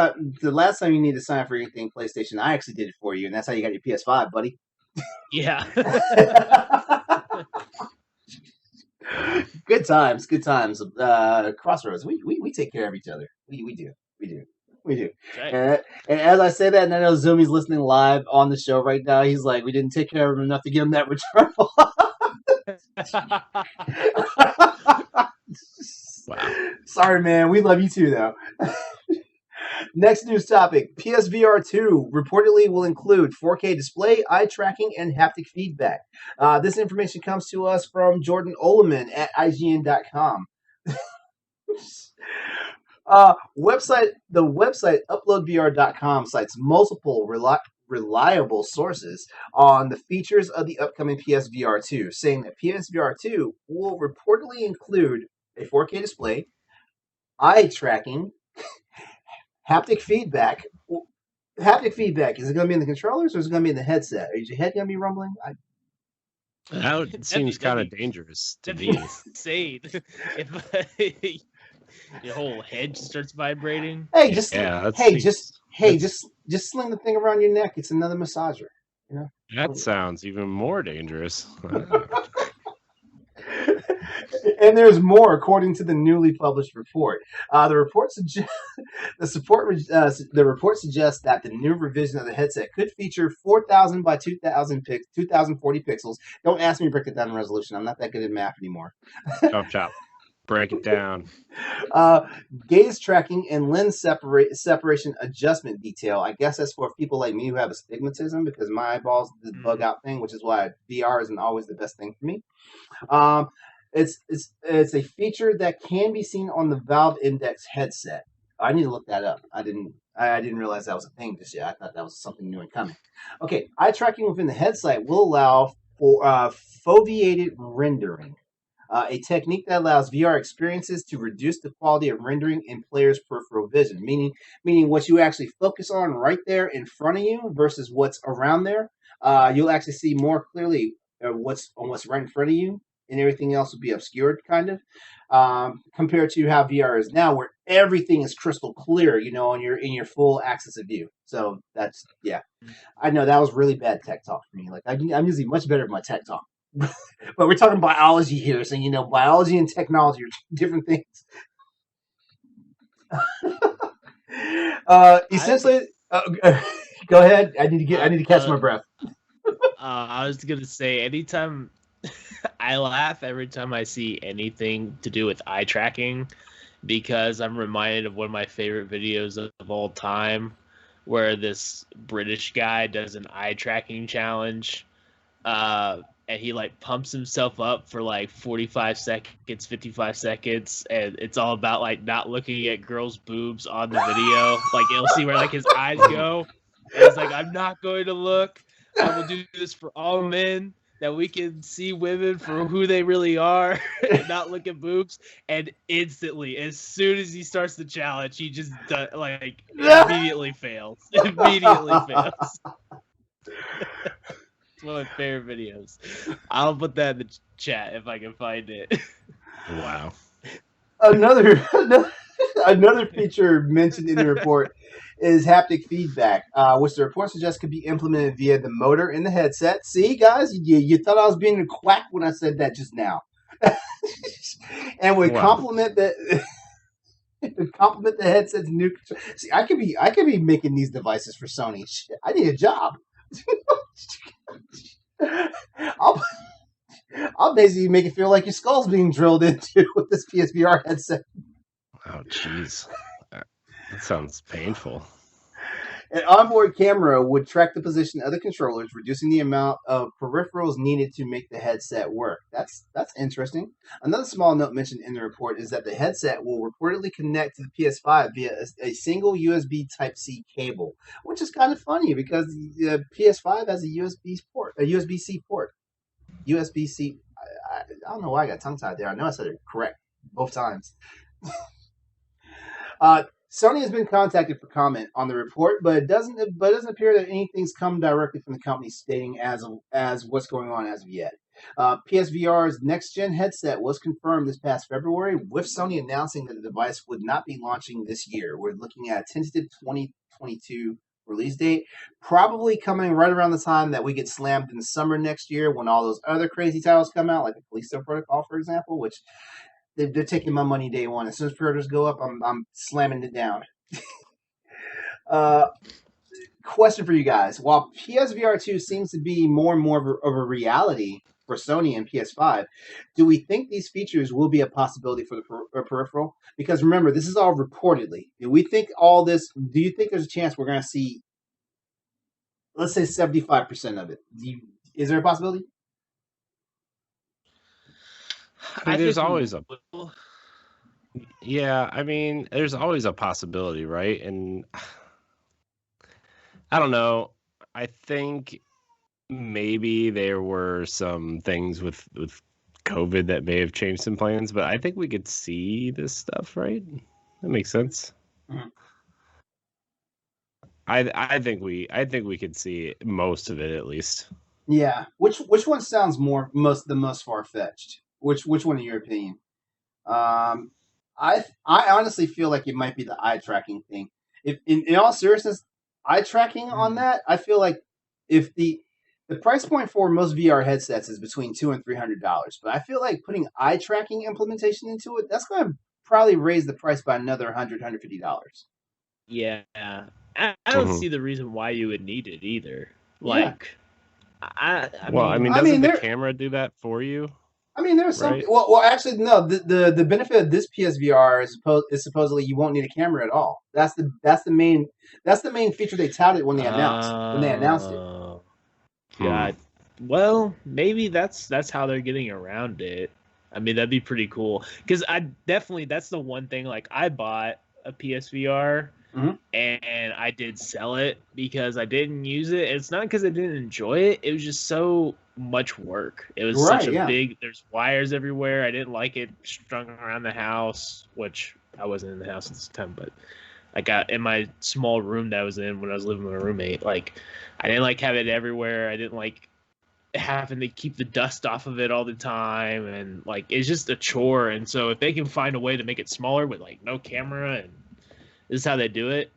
time you need to sign up for anything PlayStation, I actually did it for you, and that's how you got your PS5, buddy. Yeah. Good times. Crossroads. We take care of each other. We do. Right. And as I say that, and I know Zumi's listening live on the show right now, he's like, we didn't take care of him enough to give him that return. Wow. Sorry, man. We love you too, though. Next news topic. PSVR 2 reportedly will include 4K display, eye tracking, and haptic feedback. This information comes to us from Jordan Oleman at IGN.com. The website UploadVR.com cites multiple reliable sources on the features of the upcoming PSVR 2, saying that PSVR 2 will reportedly include a 4K display, eye tracking, haptic feedback. Haptic feedback, is it going to be in the controllers or is it going to be in the headset? Is your head going to be rumbling? That seems kind of dangerous to me. Insane. If your whole head starts vibrating. Hey, just sling the thing around your neck. It's another massager. You know. That sounds even more dangerous. And there's more, according to the newly published report. The report suggests that the new revision of the headset could feature 4,000 by 2040 pixels. Don't ask me to break it down in resolution. I'm not that good at math anymore. Chop. Break it down. Gaze tracking and lens separation adjustment detail. I guess that's for people like me who have astigmatism, because my eyeballs do the bug out thing, which is why VR isn't always the best thing for me. It's a feature that can be seen on the Valve Index headset. I need to look that up. I didn't realize that was a thing just yet. I thought that was something new and coming. Okay, eye tracking within the headset will allow for foveated rendering, a technique that allows VR experiences to reduce the quality of rendering in players' peripheral vision, meaning what you actually focus on right there in front of you versus what's around there. You'll actually see more clearly what's right in front of you, and everything else will be obscured, kind of, compared to how VR is now, where everything is crystal clear, in your full axis of view. So that's, yeah. I know that was really bad tech talk for me. Like I'm usually much better at my tech talk, but we're talking biology here, so biology and technology are different things. Essentially, go ahead. I need to catch my breath. I was gonna say, anytime I laugh every time I see anything to do with eye tracking, because I'm reminded of one of my favorite videos of all time, where this British guy does an eye tracking challenge, and he pumps himself up for 45 seconds, 55 seconds, and it's all about not looking at girls' boobs on the video. You'll see where his eyes go. And he's like, I'm not going to look. I will do this for all men, that we can see women for who they really are and not look at boobs. And instantly, as soon as he starts the challenge, he just immediately fails. Immediately fails. It's one of my favorite videos. I'll put that in the chat if I can find it. Wow. Another feature mentioned in the report is haptic feedback, which the report suggests could be implemented via the motor in the headset. See, guys, you thought I was being a quack when I said that just now. And would complement the headset's new. See, I could be making these devices for Sony. Shit, I need a job. I'll basically make it feel like your skull's being drilled into with this PSVR headset. Oh, jeez. That sounds painful. An onboard camera would track the position of the controllers, reducing the amount of peripherals needed to make the headset work. That's interesting. Another small note mentioned in the report is that the headset will reportedly connect to the PS5 via a single USB Type-C cable, which is kind of funny because the PS5 has a USB-C port. USB-C. I don't know why I got tongue-tied there. I know I said it correct both times. Sony has been contacted for comment on the report, but it doesn't appear that anything's come directly from the company stating as what's going on as of yet. PSVR's next-gen headset was confirmed this past February, with Sony announcing that the device would not be launching this year. We're looking at a tentative 2022 release date, probably coming right around the time that we get slammed in the summer next year when all those other crazy titles come out, like the Callisto Protocol, for example, which they're taking my money day one. As soon as pre-orders go up, I'm slamming it down. Question for you guys. While PSVR 2 seems to be more and more of a reality for Sony and PS5, do we think these features will be a possibility for the peripheral? Because remember, this is all reportedly. Do we think all this? Do you think there's a chance we're going to see, let's say, 75% of it? Is there a possibility? There's always there's always a possibility, right? And I don't know. I think maybe there were some things with COVID that may have changed some plans, but I think we could see this stuff, right? That makes sense. Mm-hmm. I think we could see most of it at least. Yeah. Which one sounds the most far-fetched? Which one in your opinion? I honestly feel like it might be the eye tracking thing. If in all seriousness, eye tracking on that, I feel like if the price point for most VR headsets is between $200 and $300, but I feel like putting eye tracking implementation into it, that's going to probably raise the price by another $100, $150. Yeah, I don't see the reason why you would need it either. Like, yeah. I mean, doesn't the camera do that for you? I mean, there's some. Right? Well, actually, no. The benefit of this PSVR is supposedly you won't need a camera at all. That's the main feature they touted when they announced it. God, well, maybe that's how they're getting around it. I mean, that'd be pretty cool because that's the one thing. Like, I bought a PSVR. Mm-hmm. And I did sell it because I didn't use it. It's not because I didn't enjoy it. It was just so much work. It was such a big. There's wires everywhere. I didn't like it strung around the house, which I wasn't in the house at this time, but I got in my small room that I was in when I was living with a roommate. Like, I didn't like having it everywhere. I didn't like having to keep the dust off of it all the time, and like it's just a chore. And so if they can find a way to make it smaller with like no camera and this is how they do it.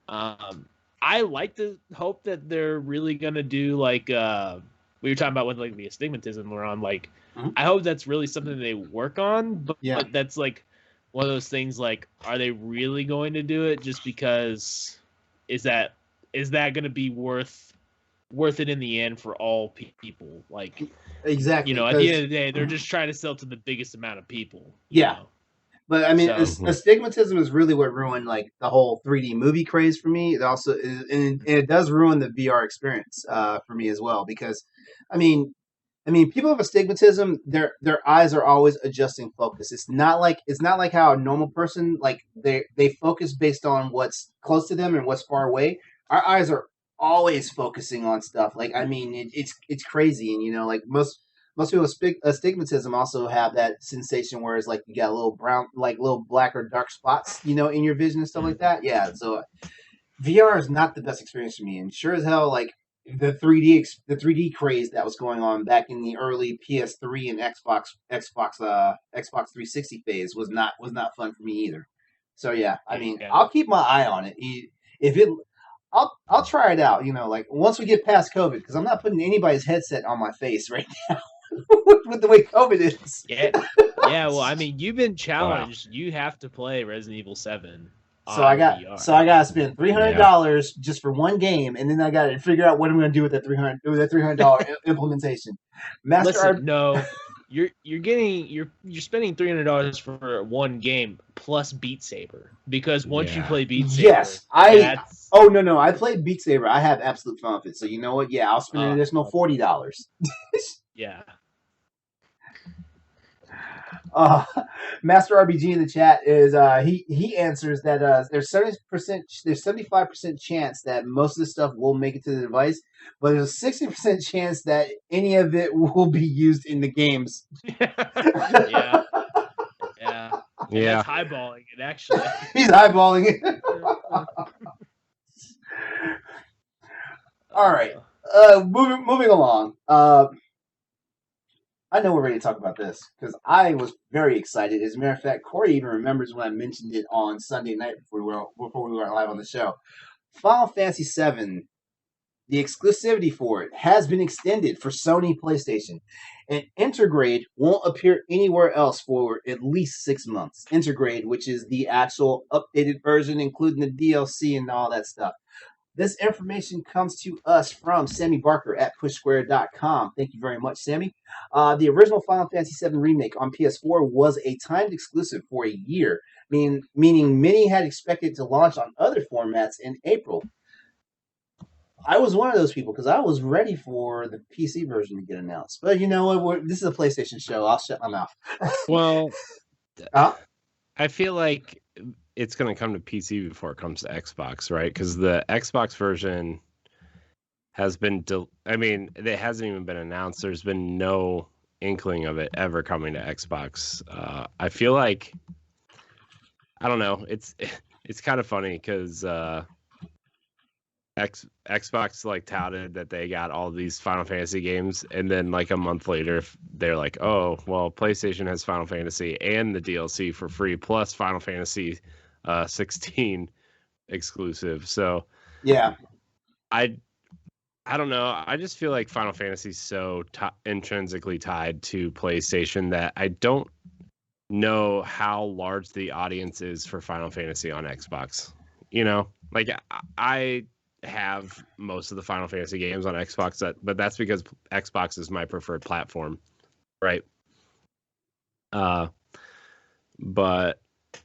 I like to hope that they're really gonna do like we were talking about with like the astigmatism we're on. Like, I hope that's really something they work on. But that's like one of those things. Like, are they really going to do it? Just because is that gonna be worth it in the end for all people? Like, exactly. You know, at the end of the day, they're just trying to sell to the biggest amount of people. Yeah. You know? But I mean, astigmatism is really what ruined like the whole 3D movie craze for me. It also and it does ruin the VR experience for me as well because, I mean, people with astigmatism, their eyes are always adjusting focus. It's not like how a normal person like they focus based on what's close to them and what's far away. Our eyes are always focusing on stuff. Like, I mean, it's crazy, and you know, like most people with astigmatism also have that sensation where it's like you got a little brown, like little black or dark spots, you know, in your vision and stuff like that. Yeah, so VR is not the best experience for me, and sure as hell, like the 3D craze that was going on back in the early PS3 and Xbox 360 phase was not fun for me either. So yeah, I mean, I'll keep my eye on it. I'll try it out. You know, like once we get past COVID, because I'm not putting anybody's headset on my face right now. With the way COVID is. Yeah. Well, I mean, you've been challenged. Wow. You have to play Resident Evil 7. So I got to spend $300 just for one game, and then I got to figure out what I'm going to do with that $300 implementation. No. you're spending $300 for one game plus Beat Saber, because once you Yeah. play Beat Saber, Yes, that's Oh no, I played Beat Saber. I have absolute fun with it. So you know what? Yeah, I'll spend an additional $40. yeah. Master RBG in the chat is he answers that there's 75% chance that most of this stuff will make it to the device, but there's a 60% chance that any of it will be used in the games. Yeah. Yeah. And Yeah. that's highballing it, actually. He's eyeballing it. All right. Moving along. I know we're ready to talk about this because I was very excited. As a matter of fact, Corey even remembers when I mentioned it on Sunday night before we went live on the show. Final Fantasy VII, the exclusivity for it has been extended for Sony PlayStation, and Intergrade won't appear anywhere else for at least 6 months. Intergrade, which is the actual updated version, including the DLC and all that stuff. This information comes to us from Sammy Barker at PushSquare.com. Thank you very much, Sammy. The original Final Fantasy VII Remake on PS4 was a timed exclusive for a year, meaning many had expected to launch on other formats in April. I was one of those people because I was ready for the PC version to get announced. But you know what? This is a PlayStation show. I'll shut my mouth. Well, Huh? I feel like it's going to come to PC before it comes to Xbox, right? Because the Xbox version has been, it hasn't even been announced. There's been no inkling of it ever coming to Xbox. I feel like, I don't know. It's kind of funny because Xbox like touted that they got all these Final Fantasy games, and then like a month later they're like, oh well, PlayStation has Final Fantasy and the DLC for free plus Final Fantasy 16 exclusive. So yeah, I don't know. I just feel like Final Fantasy is so intrinsically tied to PlayStation that I don't know how large the audience is for Final Fantasy on Xbox. You know, like I have most of the Final Fantasy games on Xbox, but that's because Xbox is my preferred platform, right? But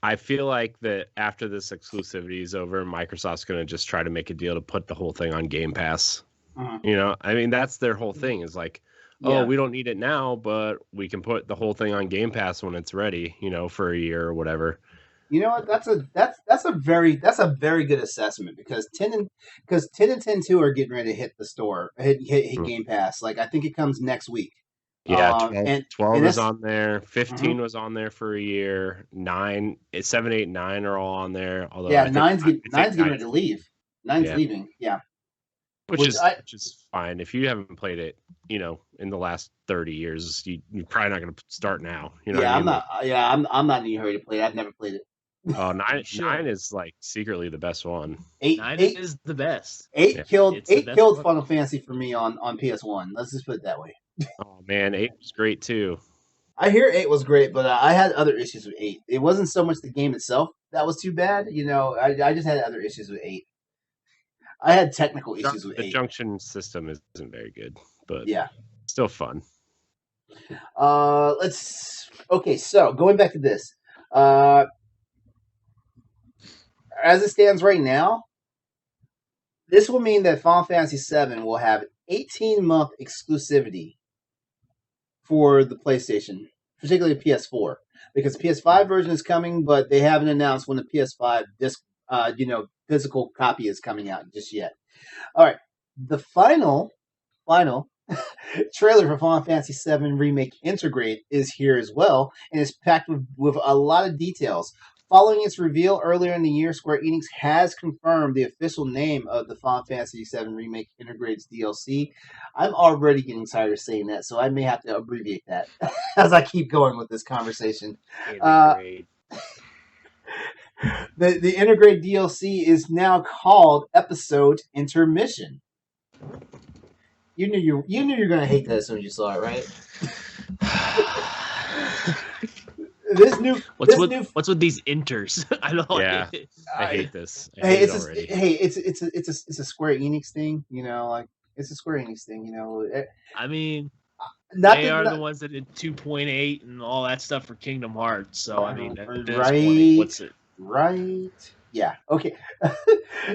I feel like that after this exclusivity is over, Microsoft's going to just try to make a deal to put the whole thing on Game Pass. You know, I mean, that's their whole thing is like, oh, we don't need it now, but we can put the whole thing on Game Pass when it's ready, you know, for a year or whatever. You know what? That's a very good assessment because 10 and 10-2 are getting ready to hit the store, hit Game Pass. Like I think it comes next week. Yeah, 12 and is on there. 15 was on there for a year. 9, 7, 8, 9 are all on there. Although yeah, nine's getting ready to leave. Nine's leaving. Yeah, which is fine if you haven't played it. You know, in the last 30 years, you're probably not going to start now. You know, yeah, what I mean? I'm not in any hurry to play it. I've never played it. Oh, 9 is like secretly the best one. 9 is the best. 8 killed Final Fantasy for me on PS1. Let's just put it that way. Oh man, 8 was great too. I hear 8 was great, but I had other issues with 8. It wasn't so much the game itself that was too bad. You know, I just had other issues with 8. I had technical issues with 8. The junction system isn't very good, but yeah, still fun. Okay, so going back to this. As it stands right now, this will mean that Final Fantasy VII will have 18-month exclusivity for the PlayStation, particularly PS4, because the PS5 version is coming, but they haven't announced when the PS5 disc, physical copy is coming out just yet. All right, the final trailer for Final Fantasy VII Remake Intergrade is here as well, and it's packed with a lot of details. Following its reveal earlier in the year, Square Enix has confirmed the official name of the Final Fantasy VII Remake Intergrade's DLC. I'm already getting tired of saying that, so I may have to abbreviate that as I keep going with this conversation. The Intergrade DLC is now called Episode Intermission. You knew you were going to hate that as soon as you saw it, right? What's with these inters? I don't. Yeah, I hate this. It's a Square Enix thing, you know. Like it's a Square Enix thing, you know. I mean, They are the ones that did 2.8 and all that stuff for Kingdom Hearts. So I mean, at this point, what's it? Right. Yeah. Okay.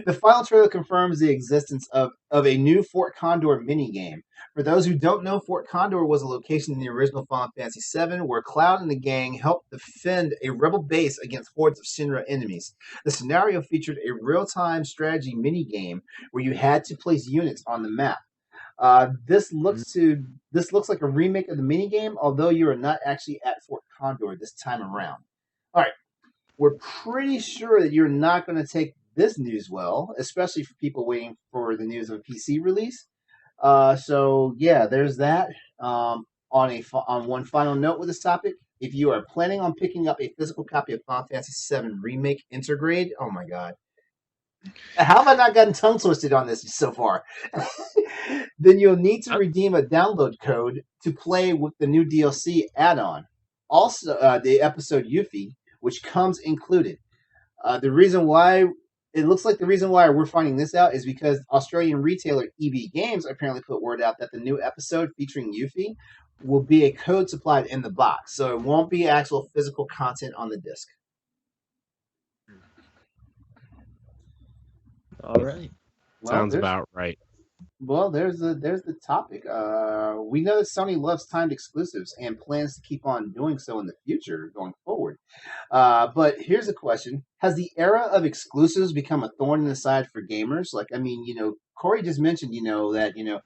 The final trailer confirms the existence of a new Fort Condor minigame. For those who don't know, Fort Condor was a location in the original Final Fantasy VII where Cloud and the gang helped defend a rebel base against hordes of Shinra enemies. The scenario featured a real-time strategy minigame where you had to place units on the map. This looks like a remake of the minigame, although you are not actually at Fort Condor this time around. All right. We're pretty sure that you're not going to take this news well, especially for people waiting for the news of a PC release. So yeah, there's that. On one final note with this topic, if you are planning on picking up a physical copy of Final Fantasy VII Remake Intergrade, oh my god, how have I not gotten tongue twisted on this so far? Then you'll need to redeem a download code to play with the new DLC add-on. Also, the episode Yuffie, which comes included. The reason why we're finding this out is because Australian retailer EB Games apparently put word out that the new episode featuring Yuffie will be a code supplied in the box, so it won't be actual physical content on the disc. All right. Sounds about right. Well, there's the topic. We know that Sony loves timed exclusives and plans to keep on doing so in the future going forward. But here's a question. Has the era of exclusives become a thorn in the side for gamers? Like, I mean, Corey just mentioned, that,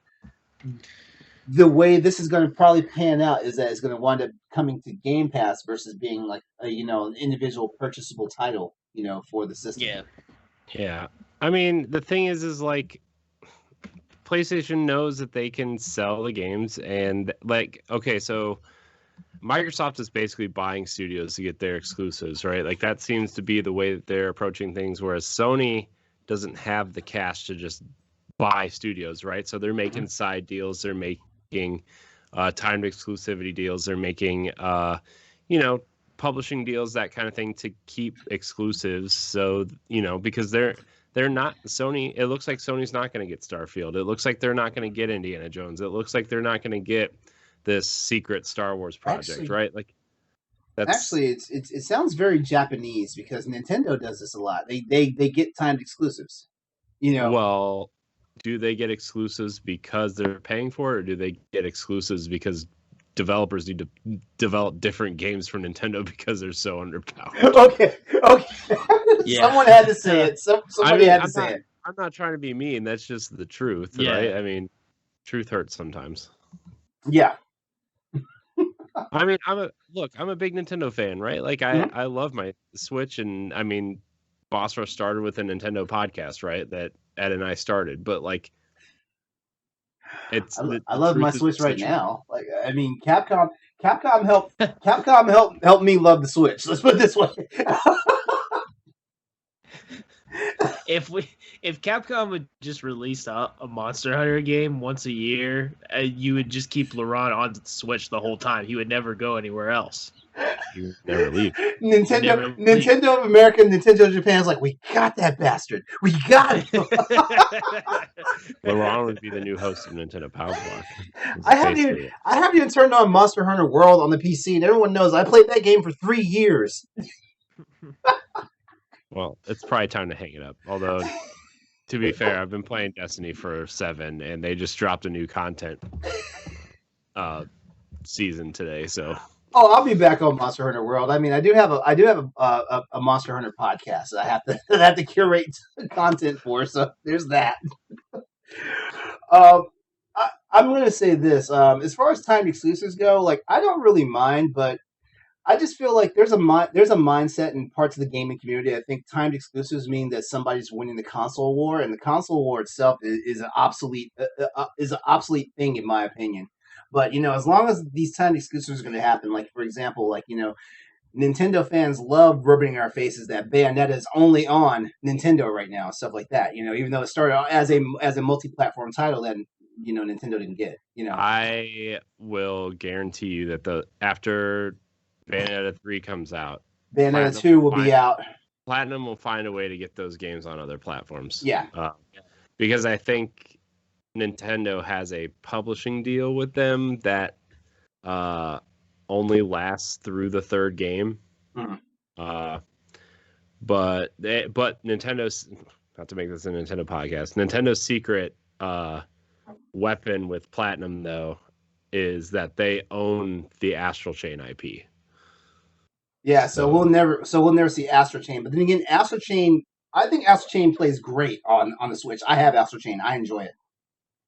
the way this is going to probably pan out is that it's going to wind up coming to Game Pass versus being like, an individual purchasable title, for the system. Yeah. Yeah. I mean, the thing is like, PlayStation knows that they can sell the games and okay, so Microsoft is basically buying studios to get their exclusives, right? Like that seems to be the way that they're approaching things, whereas Sony doesn't have the cash to just buy studios, right? So they're making side deals, they're making timed exclusivity deals, they're making publishing deals, that kind of thing to keep exclusives. So, because they're not Sony. It looks like Sony's not going to get Starfield. It looks like they're not going to get Indiana Jones. It looks like they're not going to get this secret Star Wars project, right? Like, it sounds very Japanese because Nintendo does this a lot. They get timed exclusives. Well, do they get exclusives because they're paying for it, or do they get exclusives because developers need to develop different games for Nintendo because they're so underpowered? Okay. Yeah. Someone had to say it. Somebody had to say it. I'm not trying to be mean. That's just the truth, Yeah. right? I mean, truth hurts sometimes. Yeah. I mean, I'm a big Nintendo fan, right? Like, I love my Switch, and I mean, Boss Rush started with a Nintendo podcast, right? That Ed and I started, but like, I love my Switch right now. Like, I mean, Capcom helped me love the Switch. Let's put it this way. If Capcom would just release a Monster Hunter game once a year, you would just keep Laurent on the Switch the whole time. He would never go anywhere else. You would never leave. Nintendo of America, Nintendo of Japan is like, we got that bastard. We got it. Laurent would be the new host of Nintendo Power Block. I haven't even turned on Monster Hunter World on the PC, and everyone knows I played that game for 3 years. Well, it's probably time to hang it up. Although, to be fair, I've been playing Destiny for 7, and they just dropped a new content season today. So, I'll be back on Monster Hunter World. I mean, I do have a Monster Hunter podcast that I have to curate content for. So there's that. I'm going to say this. As far as timed exclusives go, like, I don't really mind, but I just feel like there's a mindset in parts of the gaming community. I think timed exclusives mean that somebody's winning the console war, and the console war itself is an obsolete thing in my opinion. But as long as these timed exclusives are going to happen, like for example, Nintendo fans love rubbing in our faces that Bayonetta is only on Nintendo right now, stuff like that. Even though it started out as a multi-platform title that Nintendo didn't get. I will guarantee you that after Bayonetta 3 comes out, Bayonetta 2 will be out. Platinum will find a way to get those games on other platforms. Yeah. Because I think Nintendo has a publishing deal with them that only lasts through the third game. Mhm. But Nintendo's, not to make this a Nintendo podcast, Nintendo's secret weapon with Platinum though is that they own the Astral Chain IP. Yeah, so we'll never see Astral Chain. But then again, Astral Chain, I think Astral Chain plays great on the Switch. I have Astral Chain. I enjoy it.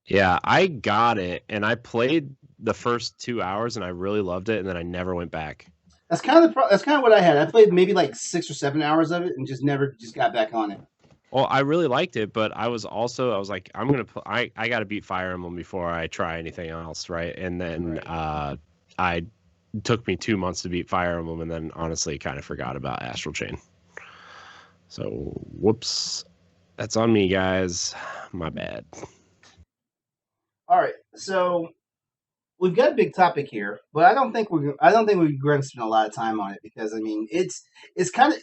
Yeah, I got it, and I played the first 2 hours, and I really loved it, and then I never went back. That's kind of what I had. I played maybe like 6 or 7 hours of it, and just never got back on it. Well, I really liked it, but I was like, I'm gonna I got to beat Fire Emblem before I try anything else, right? And then I took me 2 months to beat Fire Emblem, and then honestly kind of forgot about Astral Chain. So whoops, that's on me, guys. My bad. All right, so we've got a big topic here, but I don't think we're going to spend a lot of time on it because I mean it's kind of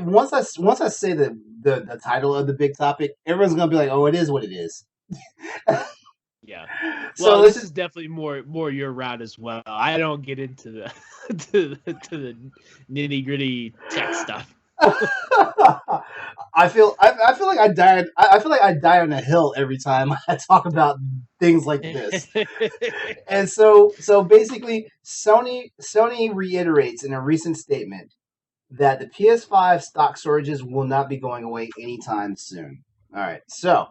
once I say the title of the big topic, everyone's going to be like, oh, it is what it is. Yeah. So Well, this is definitely more your route as well. I don't get into the to the nitty gritty tech stuff. I feel like I died. I feel like I die on a hill every time I talk about things like this. And so basically, Sony reiterates in a recent statement that the PS5 stock storages will not be going away anytime soon. All right, so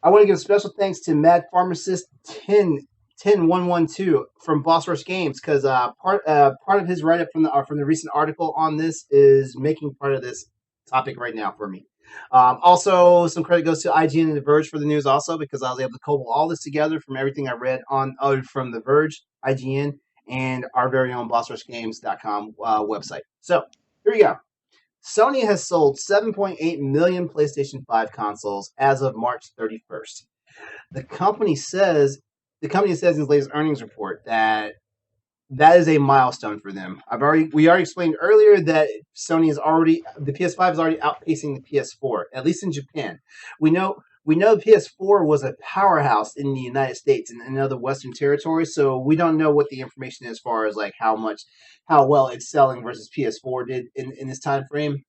I want to give special thanks to Mad Pharmacist 10112 from Boss Rush Games because part of his write up from the recent article on this is making part of this topic right now for me. Also, some credit goes to IGN and The Verge for the news also because I was able to cobble all this together from everything I read from The Verge, IGN, and our very own BossRushGames.com website. So here we go. Sony has sold 7.8 million PlayStation 5 consoles as of March 31st. The company says in its latest earnings report that is a milestone for them. We already explained earlier that the PS5 is already outpacing the PS4, at least in Japan. We know the PS4 was a powerhouse in the United States and in other Western territories, so we don't know what the information is as far as like how well it's selling versus PS4 did in this time frame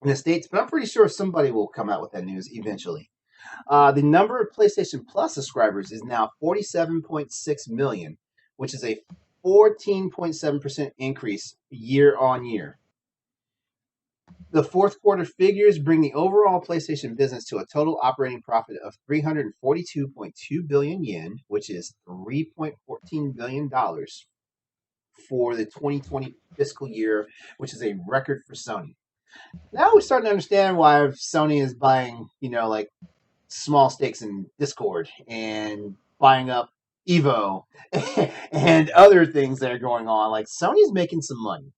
in the States, but I'm pretty sure somebody will come out with that news eventually. The number of PlayStation Plus subscribers is now 47.6 million, which is a 14.7% increase year on year. The fourth quarter figures bring the overall PlayStation business to a total operating profit of 342.2 billion yen, which is $3.14 billion for the 2020 fiscal year, which is a record for Sony. Now we're starting to understand why Sony is buying, like small stakes in Discord and buying up Evo and other things that are going on. Like Sony's making some money,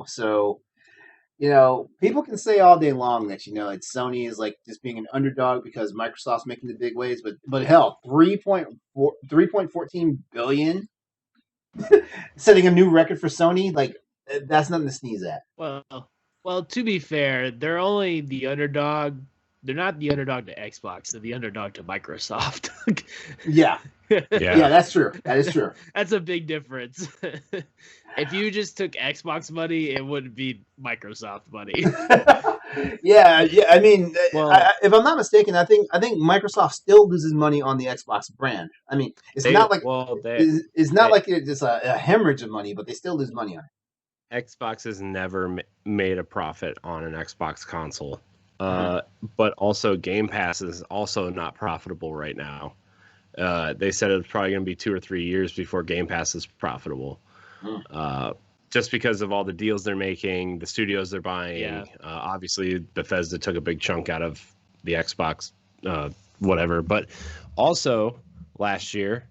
so people can say all day long that it's Sony is like just being an underdog because Microsoft's making the big waves, but hell, 3.14 billion setting a new record for Sony, like that's nothing to sneeze at. Well, to be fair, they're only the underdog. They're not the underdog to Xbox. They're the underdog to Microsoft. Yeah, that's true. That is true. That's a big difference. If you just took Xbox money, it wouldn't be Microsoft money. Yeah. I mean, if I'm not mistaken, I think Microsoft still loses money on the Xbox brand. I mean, it's not like it's a hemorrhage of money, but they still lose money on it. Xbox has never made a profit on an Xbox console. But also Game Pass is also not profitable right now. They said it's probably going to be 2 or 3 years before Game Pass is profitable. Just because of all the deals they're making, the studios they're buying. Yeah. Obviously, Bethesda took a big chunk out of the Xbox, whatever. But also last year,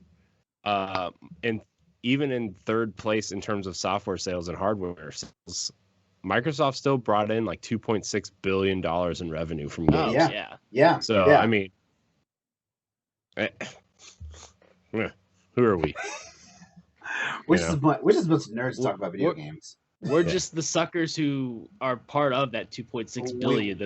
even in third place in terms of software sales and hardware sales, Microsoft still brought in like $2.6 billion in revenue from games. Yeah. So, I mean, who are we? We're just a bunch of nerds to talk about video games. We're just the suckers who are part of that 2.6 billion.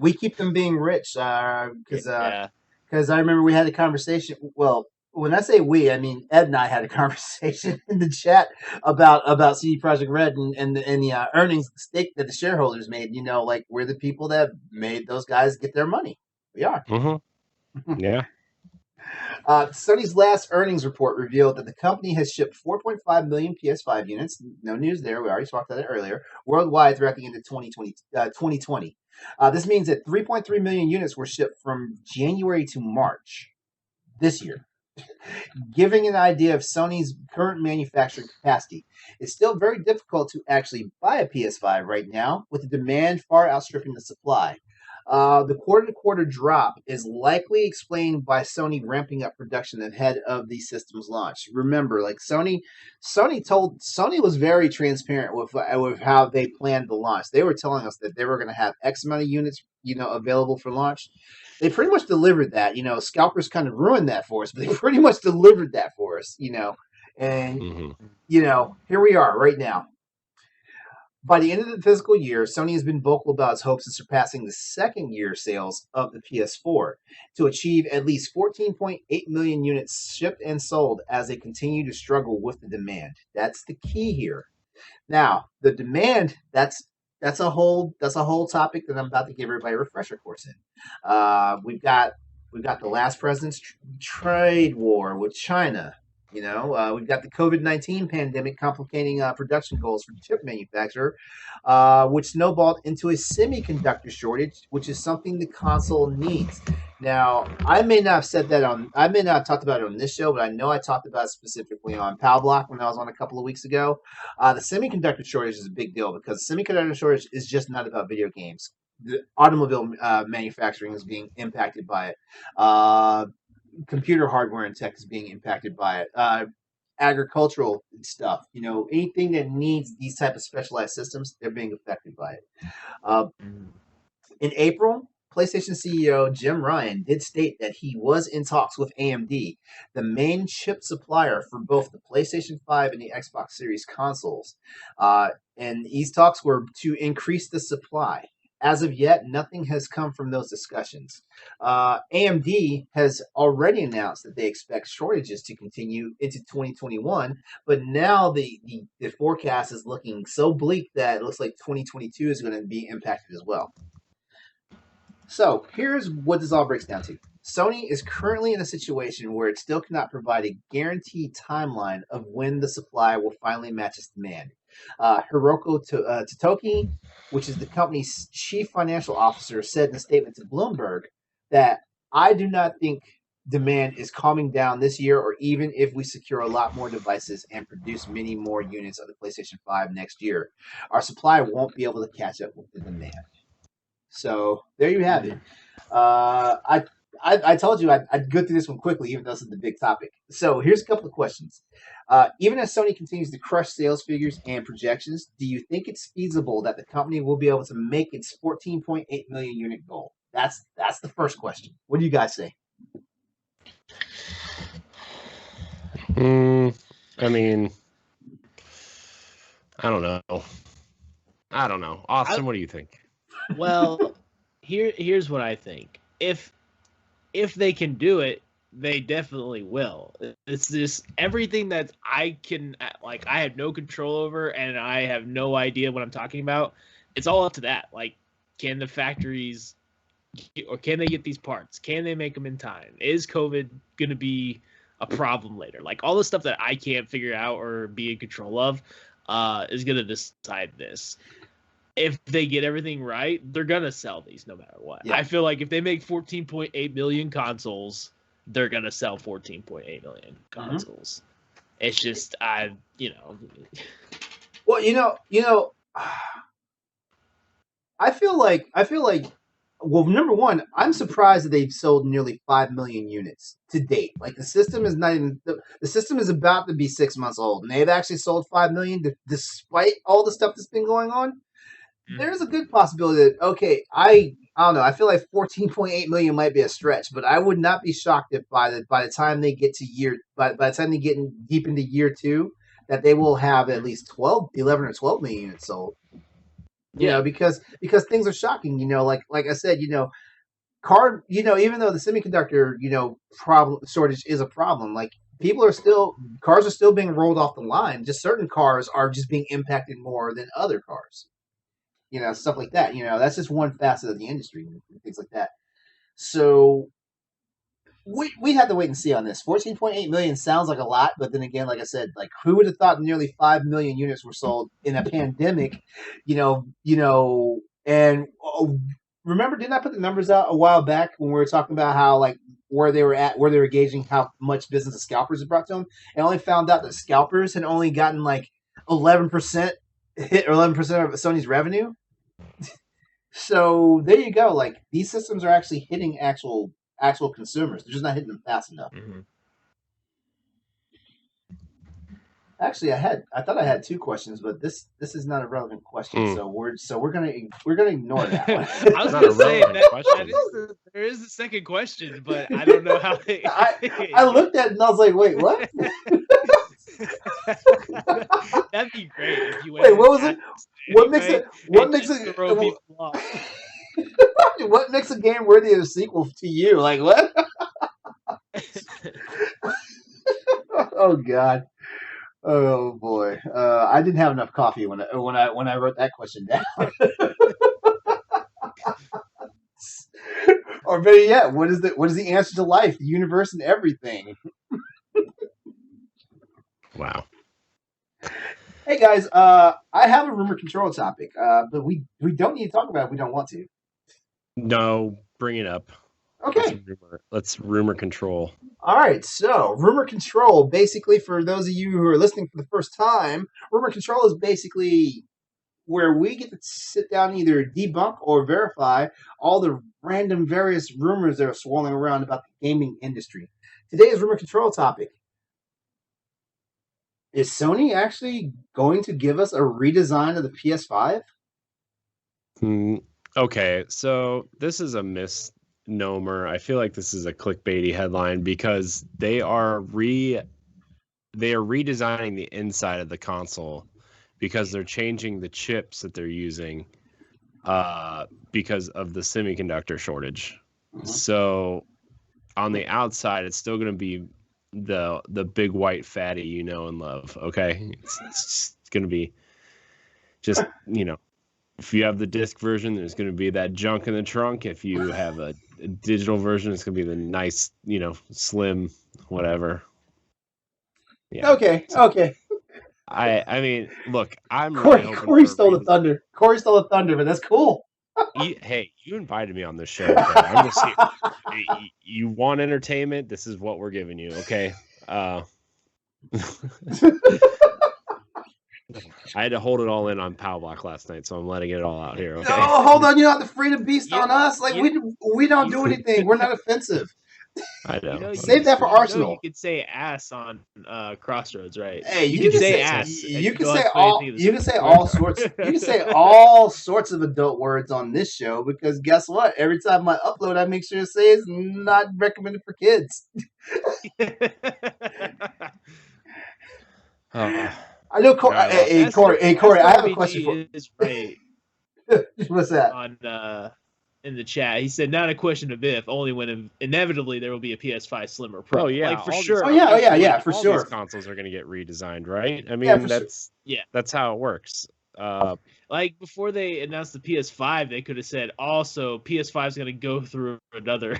We keep them being rich because I remember we had a conversation. Well, when I say we, I mean Ed and I had a conversation in the chat about CD Projekt Red and the earnings stake that the shareholders made. Like we're the people that made those guys get their money. We are. Mm-hmm. Yeah. Sony's last earnings report revealed that the company has shipped 4.5 million PS5 units. No news there. We already talked about that earlier. Worldwide throughout the end of 2020. This means that 3.3 million units were shipped from January to March this year. Giving an idea of Sony's current manufacturing capacity. It's still very difficult to actually buy a PS5 right now, with the demand far outstripping the supply. The quarter-to-quarter drop is likely explained by Sony ramping up production ahead of the system's launch. Remember, like Sony was very transparent with how they planned the launch. They were telling us that they were going to have X amount of units, available for launch. They pretty much delivered that. Scalpers kind of ruined that for us, but they pretty much delivered that for us. And here we are right now. By the end of the fiscal year, Sony has been vocal about its hopes of surpassing the second year sales of the PS4 to achieve at least 14.8 million units shipped and sold as they continue to struggle with the demand. That's the key here. Now, the demand, that's a whole topic that I'm about to give everybody a refresher course in. We've got the last president's trade war with China. We've got the COVID-19 pandemic complicating production goals for the chip manufacturer, which snowballed into a semiconductor shortage, which is something the console needs. Now, I may not have talked about it on this show, but I know I talked about it specifically on Pal Block when I was on a couple of weeks ago. The semiconductor shortage is a big deal because semiconductor shortage is just not about video games. The automobile manufacturing is being impacted by it. Computer hardware and tech is being impacted by it. Agricultural stuff, anything that needs these type of specialized systems, they're being affected by it. In April, PlayStation CEO Jim Ryan did state that he was in talks with AMD, the main chip supplier for both the PlayStation 5 and the Xbox Series consoles. And these talks were to increase the supply. As of yet, nothing has come from those discussions. AMD has already announced that they expect shortages to continue into 2021, but now the forecast is looking so bleak that it looks like 2022 is going to be impacted as well. So here's what this all breaks down to. Sony is currently in a situation where it still cannot provide a guaranteed timeline of when the supply will finally match its demand. Hiroko Totoki, which is the company's chief financial officer, said in a statement to Bloomberg that I do not think demand is calming down this year, or even if we secure a lot more devices and produce many more units of the PlayStation 5 next year, our supply won't be able to catch up with the demand. So there you have it. I told you I'd go through this one quickly, even though this is the big topic. So here's a couple of questions. Even as Sony continues to crush sales figures and projections, do you think it's feasible that the company will be able to make its 14.8 million unit goal? That's the first question. What do you guys say? I mean, I don't know. Austin, what do you think? Well, here's what I think. If they can do it, they definitely will. It's just everything that I have no control over and I have no idea what I'm talking about. It's all up to that. Like, can the factories, or can they get these parts? Can they make them in time? Is COVID going to be a problem later? Like, all the stuff that I can't figure out or be in control of is going to decide this. If they get everything right, they're going to sell these no matter what. Yeah. I feel like if they make 14.8 million consoles, they're going to sell 14.8 million consoles. Mm-hmm. It's just, Well, I feel like, well, number one, I'm surprised that they've sold nearly 5 million units to date. Like, the system is not even, the system is about to be 6 months old, and they've actually sold 5 million despite all the stuff that's been going on. There's a good possibility that, okay, I don't know. I feel like 14.8 million might be a stretch, but I would not be shocked if by the time they get to by the time they get deep into year 2, that they will have at least 11 or 12 million units sold. Because things are shocking. Like I said, even though the semiconductor, problem shortage is a problem, like cars are still being rolled off the line. Just certain cars are just being impacted more than other cars. Stuff like that. That's just one facet of the industry and things like that. So we have to wait and see on this. 14.8 million sounds like a lot, but then again, like I said, like who would have thought nearly 5 million units were sold in a pandemic? And remember, didn't I put the numbers out a while back when we were talking about how like where they were gauging how much business the scalpers had brought to them, and only found out that scalpers had only gotten like 11% hit or 11% of Sony's revenue. So there you go. Like these systems are actually hitting actual consumers. They're just not hitting them fast enough. Mm-hmm. Actually, I thought I had two questions, but this is not a relevant question. So we're gonna ignore that one. I was gonna say there is a second question, but I don't know how they. I looked at it and I was like, wait, what? That'd be great if you wait. What was it? What makes it? What makes it? Throw people off. What makes a game worthy of a sequel to you? Like what? Oh God. Oh boy. I didn't have enough coffee when I wrote that question down. Or better yet, what is the answer to life, the universe, and everything? Wow. Hey guys, I have a rumor control topic, but we don't need to talk about it if we don't want to. No, bring it up. Okay. Let's rumor control. All right, so rumor control, basically, for those of you who are listening for the first time, rumor control is basically where we get to sit down and either debunk or verify all the random various rumors that are swirling around about the gaming industry. Today's rumor control topic. Is Sony actually going to give us a redesign of the PS5? Okay, so this is a misnomer. I feel like this is a clickbaity headline because they are redesigning the inside of the console because they're changing the chips that they're using because of the semiconductor shortage. Mm-hmm. So on the outside, it's still going to be the big white fatty you know and love. Okay, it's going to be just if you have the disc version, there's going to be that junk in the trunk. If you have a digital version, it's going to be the nice, slim, whatever. Yeah. Okay. I mean, look, I'm Corey stole the thunder. Corey stole the thunder, but that's cool. Hey, you invited me on this show. Okay? I'm just here. You want entertainment? This is what we're giving you. Okay. I had to hold it all in on Pow Block last night, so I'm letting it all out here. Okay. No, hold on. You don't have to free the beast on us. Like we don't do anything. We're not offensive. I know. Save that for Arsenal. You could say ass on Crossroads, right? Hey, you can say ass. You can say all. You can say all sorts. You can say all sorts of adult words on this show because guess what? Every time I upload, I make sure to say it's not recommended for kids. I know. Hey, Corey. I have a question for you. What's that? On in the chat, he said, "Not a question of if, only when inevitably there will be a PS5 Slim or Pro." Oh yeah, like, for sure. For sure. These consoles are going to get redesigned, right? I mean, that's how it works. Like before they announced the PS5, they could have said also PS5 is going to go through another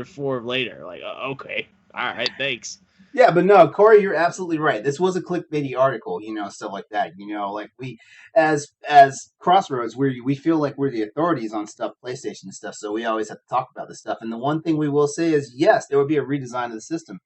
form later. Like, okay, all right, thanks. Yeah, but no, Corey, you're absolutely right. This was a clickbaity article, stuff like that. Like we, as Crossroads, we feel like we're the authorities on stuff, PlayStation and stuff. So we always have to talk about this stuff. And the one thing we will say is, yes, there will be a redesign of the system.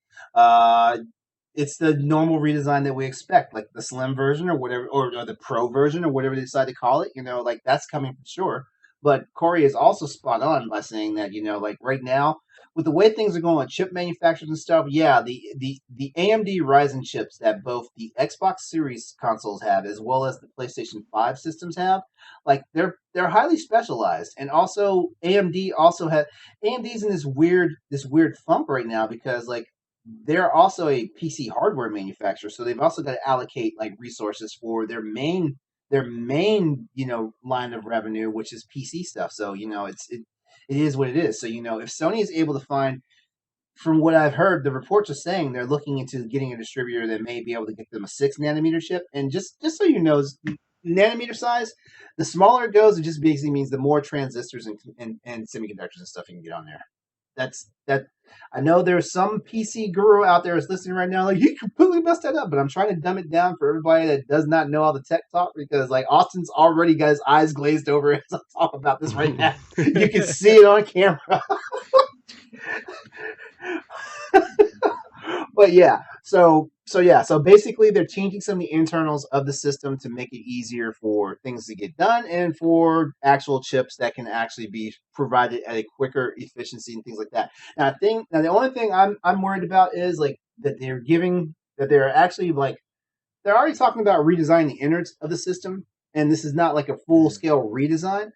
It's the normal redesign that we expect, like the Slim version or whatever, or the Pro version or whatever they decide to call it. Like that's coming for sure. But Corey is also spot on by saying that, like right now, with the way things are going with chip manufacturers and stuff, yeah, the AMD Ryzen chips that both the Xbox Series consoles have as well as the PlayStation 5 systems have, like they're highly specialized. And also AMD's in this weird funk right now because like they're also a PC hardware manufacturer, so they've also got to allocate like resources for their main line of revenue, which is PC stuff. So it is what it is. So if Sony is able to find, from what I've heard, the reports are saying they're looking into getting a distributor that may be able to get them a 6 nanometer chip. And just so you know, nanometer size, the smaller it goes, it just basically means the more transistors and semiconductors and stuff you can get on there. That. I know there's some PC guru out there is listening right now, like, you completely messed that up, but I'm trying to dumb it down for everybody that does not know all the tech talk, because like Austin's already got his eyes glazed over as I talk about this right now. You can see it on camera. But yeah, so basically they're changing some of the internals of the system to make it easier for things to get done and for actual chips that can actually be provided at a quicker efficiency and things like that. Now the only thing I'm worried about is like that they're actually like they're already talking about redesigning the innards of the system, and this is not like a full scale redesign.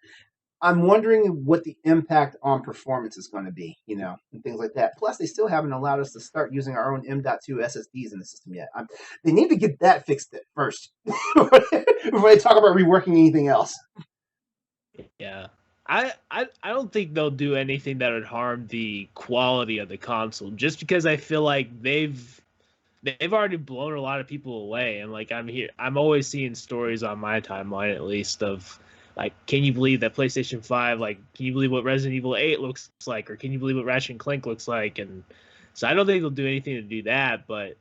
I'm wondering what the impact on performance is going to be, and things like that. Plus, they still haven't allowed us to start using our own M.2 SSDs in the system yet. They need to get that fixed first before they talk about reworking anything else. Yeah. I don't think they'll do anything that would harm the quality of the console, just because I feel like they've already blown a lot of people away. And like I'm always seeing stories on my timeline, at least, of like, can you believe that PlayStation 5, like, can you believe what Resident Evil 8 looks like, or can you believe what Ratchet and Clank looks like? And so I don't think they'll do anything to do that, but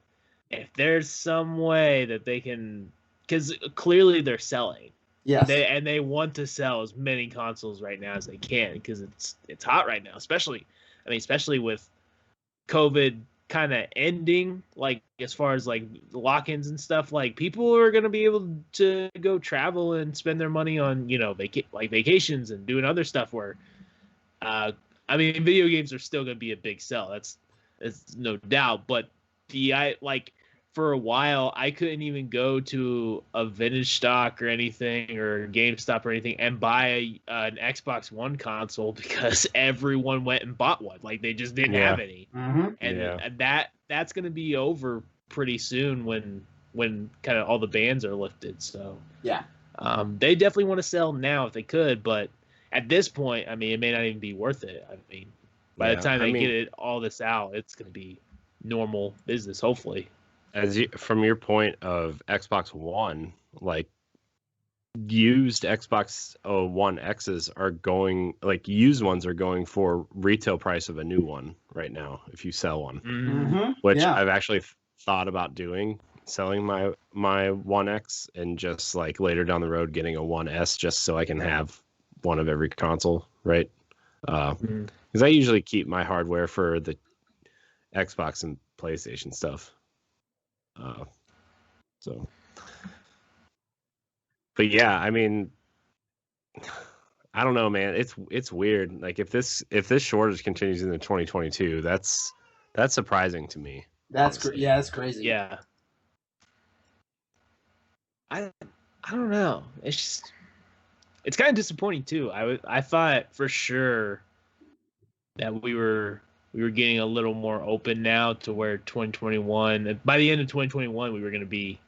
if there's some way that they can, because clearly they're selling. Yes. They want to sell as many consoles right now as they can, because it's hot right now, especially with COVID kind of ending, like as far as like lock-ins and stuff. Like, people are going to be able to go travel and spend their money on vacations and doing other stuff, where video games are still going to be a big sell, that's no doubt. But for a while I couldn't even go to a vintage stock or anything, or GameStop or anything, and buy an Xbox One console, because everyone went and bought one. Like, they just didn't have any. Mm-hmm. And that's going to be over pretty soon when kind of all the bans are lifted. So yeah, they definitely want to sell now if they could, but at this point, it may not even be worth it. By the time they get it all this out, it's going to be normal business, hopefully. From your point of Xbox One, like, used Xbox One X's are going, like, used ones are going for retail price of a new one right now if you sell one. Mm-hmm. Which I've actually thought about selling my One X, and just like later down the road getting a One S, just so I can have one of every console, right? Because I usually keep my hardware for the Xbox and PlayStation stuff. But yeah, I don't know, man. It's weird. Like, if this shortage continues into 2022, that's surprising to me. That's that's crazy. Yeah. I don't know. It's kind of disappointing too. I thought for sure that we were getting a little more open now, to where 2021, by the end of 2021, we were going to be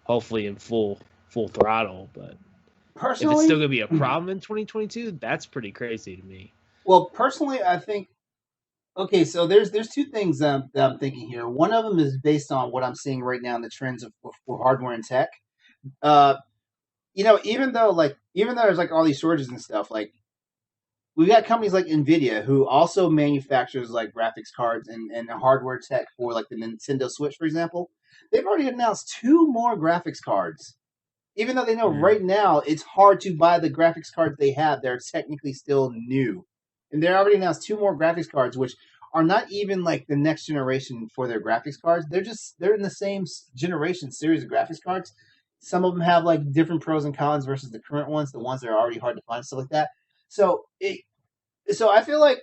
hopefully in full throttle. But personally, if it's still going to be a problem in 2022, that's pretty crazy to me. Well, personally, I think, okay, so there's two things that I'm thinking here. One of them is based on what I'm seeing right now in the trends of hardware and tech. Even though there's like all these shortages and stuff, like, we got companies like Nvidia, who also manufactures like graphics cards and hardware tech for like the Nintendo Switch, for example. They've already announced 2 more graphics cards, even though they know right now it's hard to buy the graphics cards they have. They're technically still new, and they already announced 2 more graphics cards, which are not even like the next generation for their graphics cards. They're in the same generation series of graphics cards. Some of them have like different pros and cons versus the current ones, the ones that are already hard to find, stuff like that. So I feel like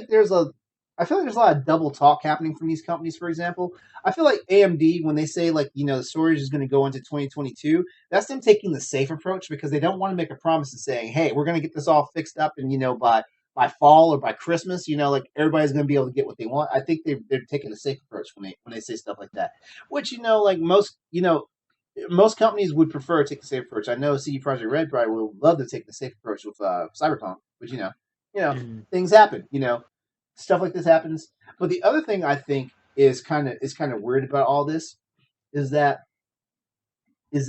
there's a lot of double talk happening from these companies. For example, I feel like AMD, when they say like, the storage is going to go into 2022, that's them taking the safe approach, because they don't want to make a promise and saying, hey, we're going to get this all fixed up, and by fall or by Christmas, like, everybody's going to be able to get what they want. I think they're taking the safe approach when they say stuff like that, which like most companies would prefer to take the safe approach. I know CD Projekt Red probably would love to take the safe approach with Cyberpunk, but things happen. Stuff like this happens. But the other thing I think is kind of weird about all this is that we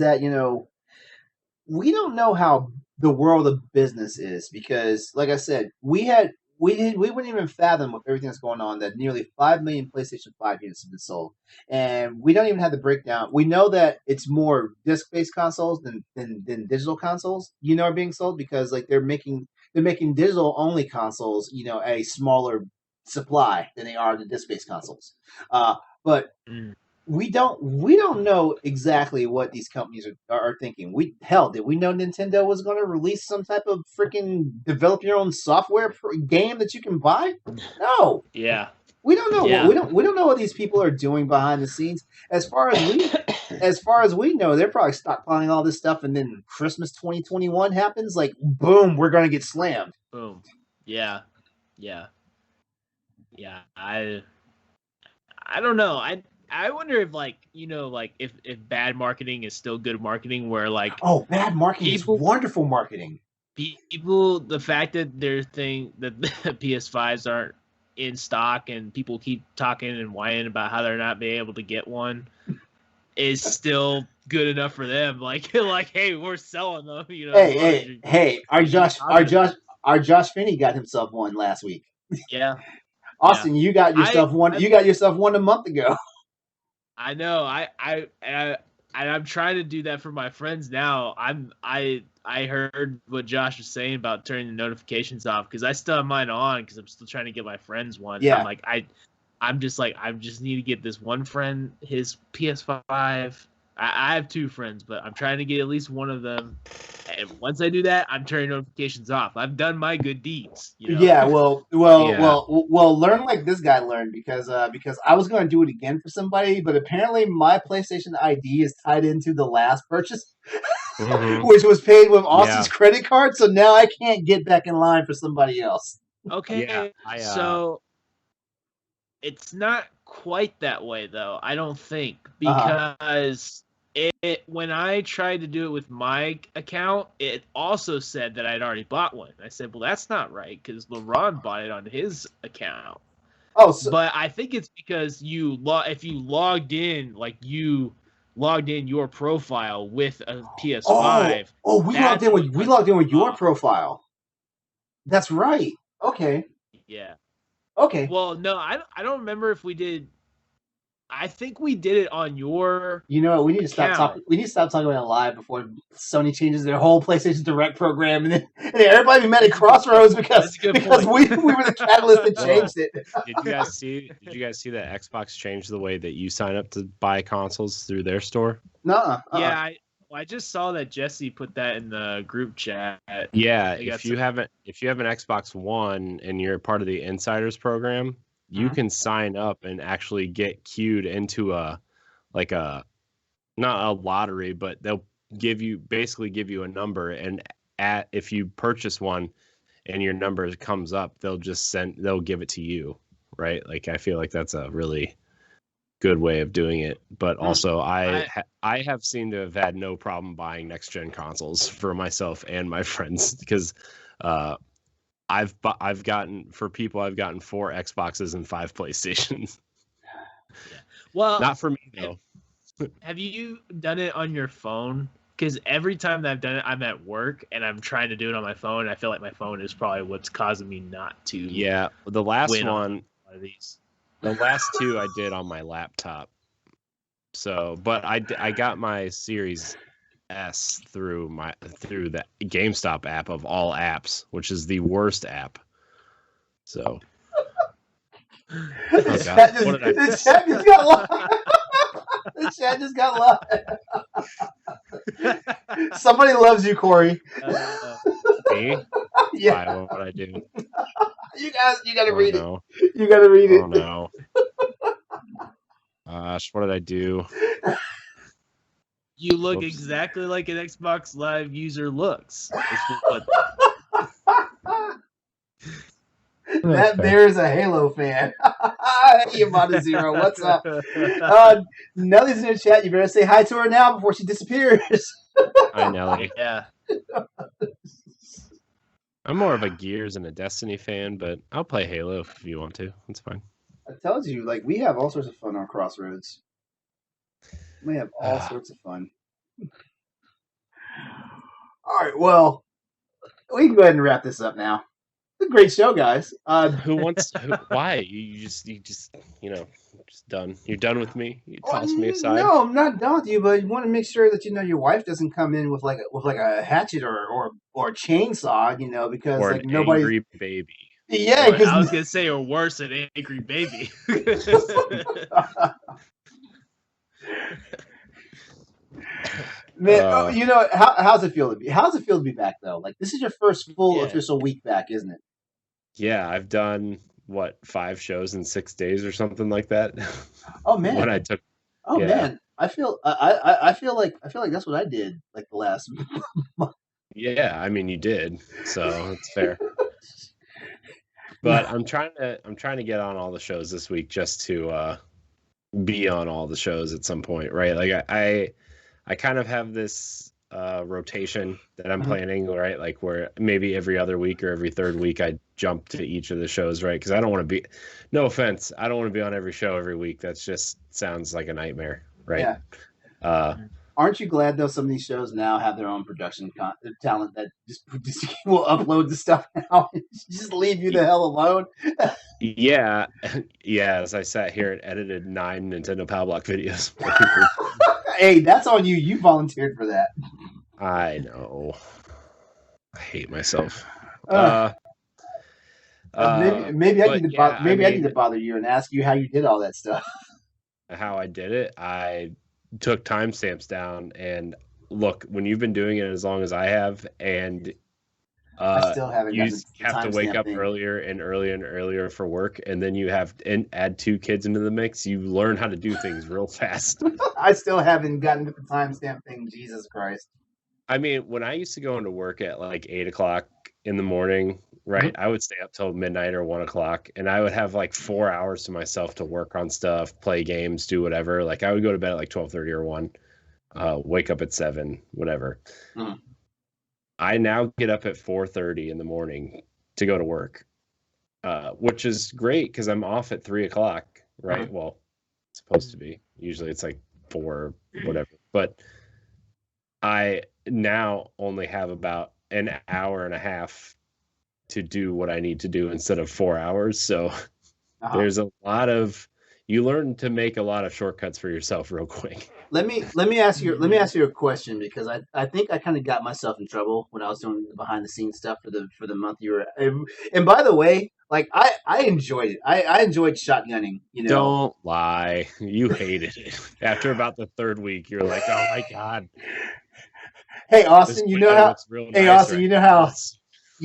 don't know how the world of business is because, like I said, we wouldn't even fathom with everything that's going on that nearly 5 million PlayStation 5 units have been sold, and we don't even have the breakdown. We know that it's more disc-based consoles than digital consoles, are being sold because like they're making digital only consoles, a smaller supply than they are the disc-based consoles. But we don't know exactly what these companies are thinking. Did we know Nintendo was going to release some type of freaking develop your own software game that you can buy? No. Yeah. We don't know. Yeah. We don't know what these people are doing behind the scenes. As far as we know, they're probably stockpiling all this stuff, and then Christmas 2021 happens. Like, boom, we're going to get slammed. Boom. Yeah. I don't know. I wonder if if bad marketing is still good marketing, where bad marketing is wonderful marketing. People, the fact that that the PS5s aren't in stock and people keep talking and whining about how they're not being able to get one is still good enough for them. Like, hey, we're selling them. Hey! Our Josh Finney got himself one last week. Yeah. Austin, you got yourself one. You got yourself one a month ago. I know. I'm trying to do that for my friends now. I heard what Josh was saying about turning the notifications off because I still have mine on because I'm still trying to get my friends one. Yeah. I just need to get this one friend his PS5. I have two friends, but I'm trying to get at least one of them. And once I do that, I'm turning notifications off. I've done my good deeds. Yeah, well, learn like this guy learned because I was going to do it again for somebody, but apparently my PlayStation ID is tied into the last purchase, which was paid with Austin's credit card. So now I can't get back in line for somebody else. Okay, so it's not quite that way though. I don't think because. When I tried to do it with my account, it also said that I'd already bought one. I said, well, that's not right because LeBron bought it on his account. But I think it's because if you logged in, you logged in your profile with a PS5. We logged in with your profile. That's right. Okay. Yeah. Okay. Well, no, I don't remember if we did. I think we did it on your. You know what? We need to stop talking. We need to stop talking about it live before Sony changes their whole PlayStation Direct program, and then everybody met at Crossroads because we were the catalyst that changed it. Did you guys see that Xbox changed the way that you sign up to buy consoles through their store? No. Yeah, I just saw that Jesse put that in the group chat. Yeah, if you have an Xbox One and you're part of the Insiders program. You can sign up and actually get queued into not a lottery, but they'll give you a number, and if you purchase one and your number comes up, they'll give it to you, right? Like I feel like that's a really good way of doing it. But also I have seemed to have had no problem buying next gen consoles for myself and my friends because I've gotten 4 Xboxes and 5 PlayStations. Yeah. Well, not for me though. Have you done it on your phone? Because every time that I've done it, I'm at work and I'm trying to do it on my phone. I feel like my phone is probably what's causing me not to. Yeah, the last one, the last 2 I did on my laptop. So, but I got my Series S through the GameStop app of all apps, which is the worst app. So the chat just got live. Somebody loves you, Corey. Me? Yeah. Why, what I do? You gotta read it. You gotta read it. Oh no. Gosh, what did I do? You look exactly like an Xbox Live user looks. That there is a Halo fan. Hey, Amanda Zero, what's up? Nellie's in the chat. You better say hi to her now before she disappears. Hi, Nellie. Yeah. I'm more of a Gears and a Destiny fan, but I'll play Halo if you want to. It's fine. I told you, like, we have all sorts of fun on Crossroads. We have all sorts of fun. All right, well, we can go ahead and wrap this up now. It's a great show, guys. Who wants? Why? You just just done. You're done with me. You toss me aside. No, I'm not done with you, but you want to make sure that your wife doesn't come in with like a hatchet or a chainsaw, because Or like an nobody. angry baby. Yeah, I because was gonna say, or worse, an angry baby. man, how's it feel to be? How's it feel to be back though? Like this is your first full official week back, isn't it? Yeah, I've done 5 shows in 6 days or something like that. Oh man! When I took. Oh man, I feel like that's what I did like the last month. Yeah, I mean you did, so it's fair. But I'm trying to get on all the shows this week just to be on all the shows at some point, right? Like I kind of have this rotation that I'm planning, right? Like where maybe every other week or every third week I jump to each of the shows, right? Because I don't want to be, no offense, I don't want to be on every show every week. That just sounds like a nightmare, right? Yeah. Aren't you glad though? Some of these shows now have their own production talent that just will upload the stuff now and just leave you the hell alone. Yeah. As I sat here and edited 9 Nintendo Power Block videos. Hey, that's on you. You volunteered for that. I know. I hate myself. Maybe I need to bother you and ask you how you did all that stuff. How I did it, I took timestamps down, and look, when you've been doing it as long as I have, and I still haven't. You have to wake up earlier and earlier for work, and then you have and add 2 kids into the mix. You learn how to do things real fast. I still haven't gotten to the timestamp thing. Jesus Christ! I mean, when I used to go into work at like 8 o'clock in the morning, right? I would stay up till midnight or 1 o'clock, and I would have like 4 hours to myself to work on stuff, play games, do whatever. Like I would go to bed at like 12:30 or 1, wake up at 7, whatever. I now get up at 4:30 in the morning to go to work, which is great because I'm off at 3 o'clock, right? Well, it's supposed to be. Usually it's like 4, whatever. But I now only have about an hour and a half to do what I need to do instead of 4 hours. So there's a lot of, you learn to make a lot of shortcuts for yourself real quick. Let me ask you a question, because I think I kind of got myself in trouble when I was doing the behind the scenes stuff for the month you were. And by the way, like I enjoyed it. I enjoyed shotgunning. Don't lie. You hated it. After about the 3rd week, you're like, oh my god. Hey Austin, you know how? Hey Austin, right, you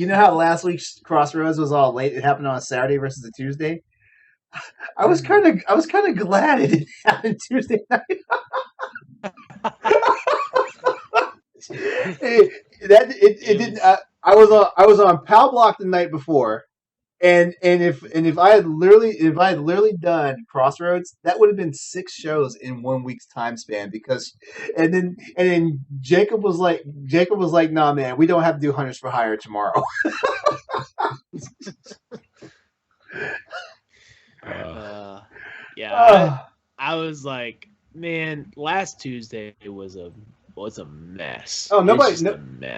know how last week's Crossroads was all late? It happened on a Saturday versus a Tuesday. I was kind of glad it didn't happen Tuesday night. It didn't. I was on Pow Block the night before, and if I had literally done Crossroads, that would have been 6 shows in 1 week's time span. Because and then Jacob was like, nah man, we don't have to do Hunters for Hire tomorrow. I was like, man, last Tuesday was a mess. Oh, mess.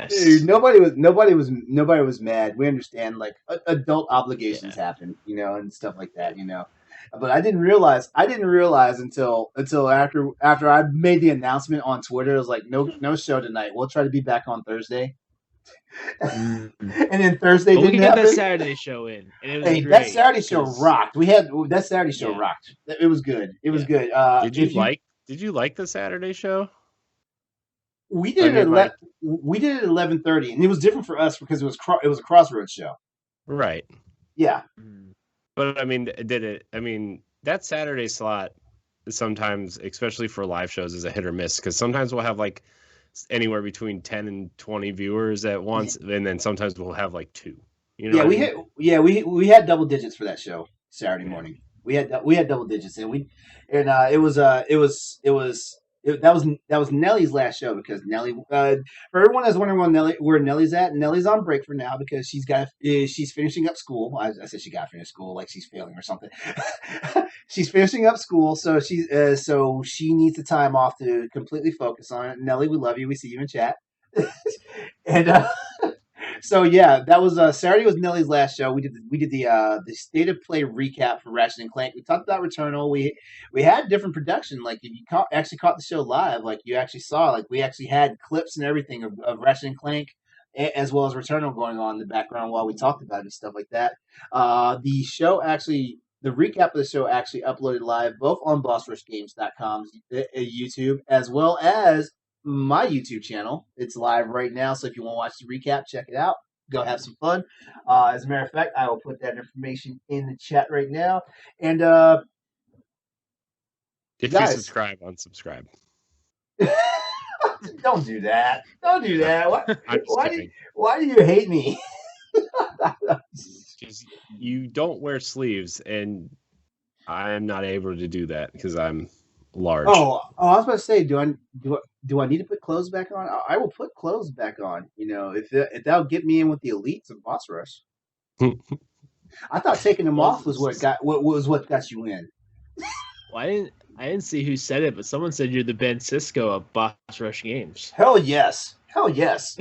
Dude, nobody was mad. We understand, like adult obligations happen, and stuff like that, But I didn't realize until after I made the announcement on Twitter. It was like, no show tonight. We'll try to be back on Thursday. And then Thursday didn't happen. We got that Saturday show in, and it was great. That Saturday show rocked. That Saturday show rocked. It was good. It was good. Did you like the Saturday show? We did it at 11:30, and it was different for us because it was a Crossroads show. Right. Yeah. But I mean, that Saturday slot sometimes, especially for live shows, is a hit or miss, because sometimes we'll have like anywhere between 10 and 20 viewers at once, and then sometimes we'll have like 2. We had double digits for that show Saturday morning. We had double digits, and it was That was Nellie's last show because Nellie. For everyone that's wondering where Nellie's at, Nellie's on break for now because she's finishing up school. I said she got to finish school like she's failing or something. She's finishing up school, so she needs the time off to completely focus on it. Nellie, we love you. We see you in chat. And so yeah, that was Saturday was Nellie's last show. We did the state of play recap for Ratchet and Clank. We talked about Returnal. We had different production. Like if you actually caught the show live, like you actually saw, like we actually had clips and everything of Ratchet and Clank as well as Returnal going on in the background while we talked about it and stuff like that. The recap of the show actually uploaded live both on BossRushGames.com's YouTube as well as my YouTube channel. It's live right now, so if you want to watch the recap, check it out. Go have some fun. As a matter of fact, I will put that information in the chat right now. And if guys, you subscribe, unsubscribe. Don't do that. Don't do that. Why do you hate me? Because you don't wear sleeves, and I am not able to do that because I'm large. Oh, I was about to say, do I need to put clothes back on? I will put clothes back on. You know, if that'll get me in with the elites of Boss Rush. I thought taking them off was what got you in. Well, I didn't see who said it, but someone said you're the Ben Cisco of Boss Rush Games. Hell yes. Hell yes.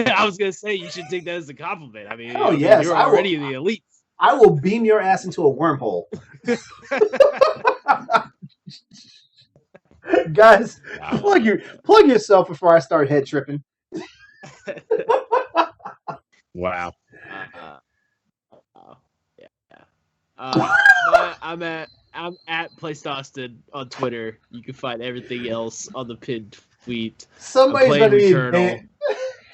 I was gonna say you should take that as a compliment. I mean, yes. You're already in the elites. I will beam your ass into a wormhole. Guys, plug yourself before I start head tripping. Wow. I'm at PlayStaustin on Twitter. You can find everything else on the pinned tweet. Somebody's going to be banned.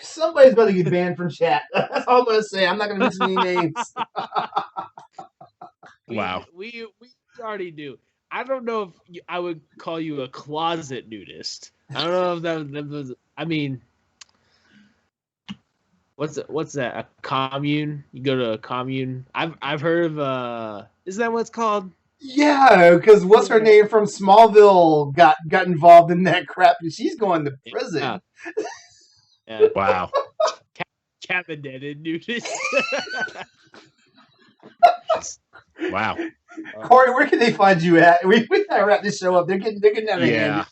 Somebody's going to get banned from chat. That's all I'm going to say. I'm not going to mention any names. Wow. We already do. I don't know if I would call you a closet nudist. I don't know if that was. I mean, what's that? A commune? You go to a commune? I've heard of. Isn't that what it's called? Yeah, because what's her name from Smallville got involved in that crap, and she's going to prison. Yeah. Wow. Cabinet nudist. Wow. Corey, where can they find you at? We gotta wrap this show up. They're getting out of hand.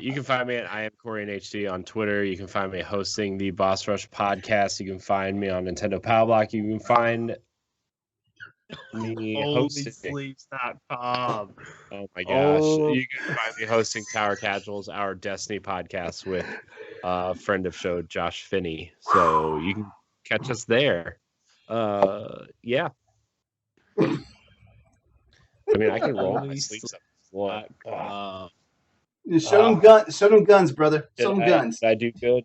You can find me at I am Corey HD on Twitter. You can find me hosting the Boss Rush podcast. You can find me on Nintendo Power Block. You can find me hosting Sleeves.com. Oh my gosh. You can find me hosting Tower Casuals, our Destiny podcast with a friend of show, Josh Finney. So you can catch us there. Yeah. I mean, I can roll my sleeves up. Show them guns, brother. Show them guns. Did I do good?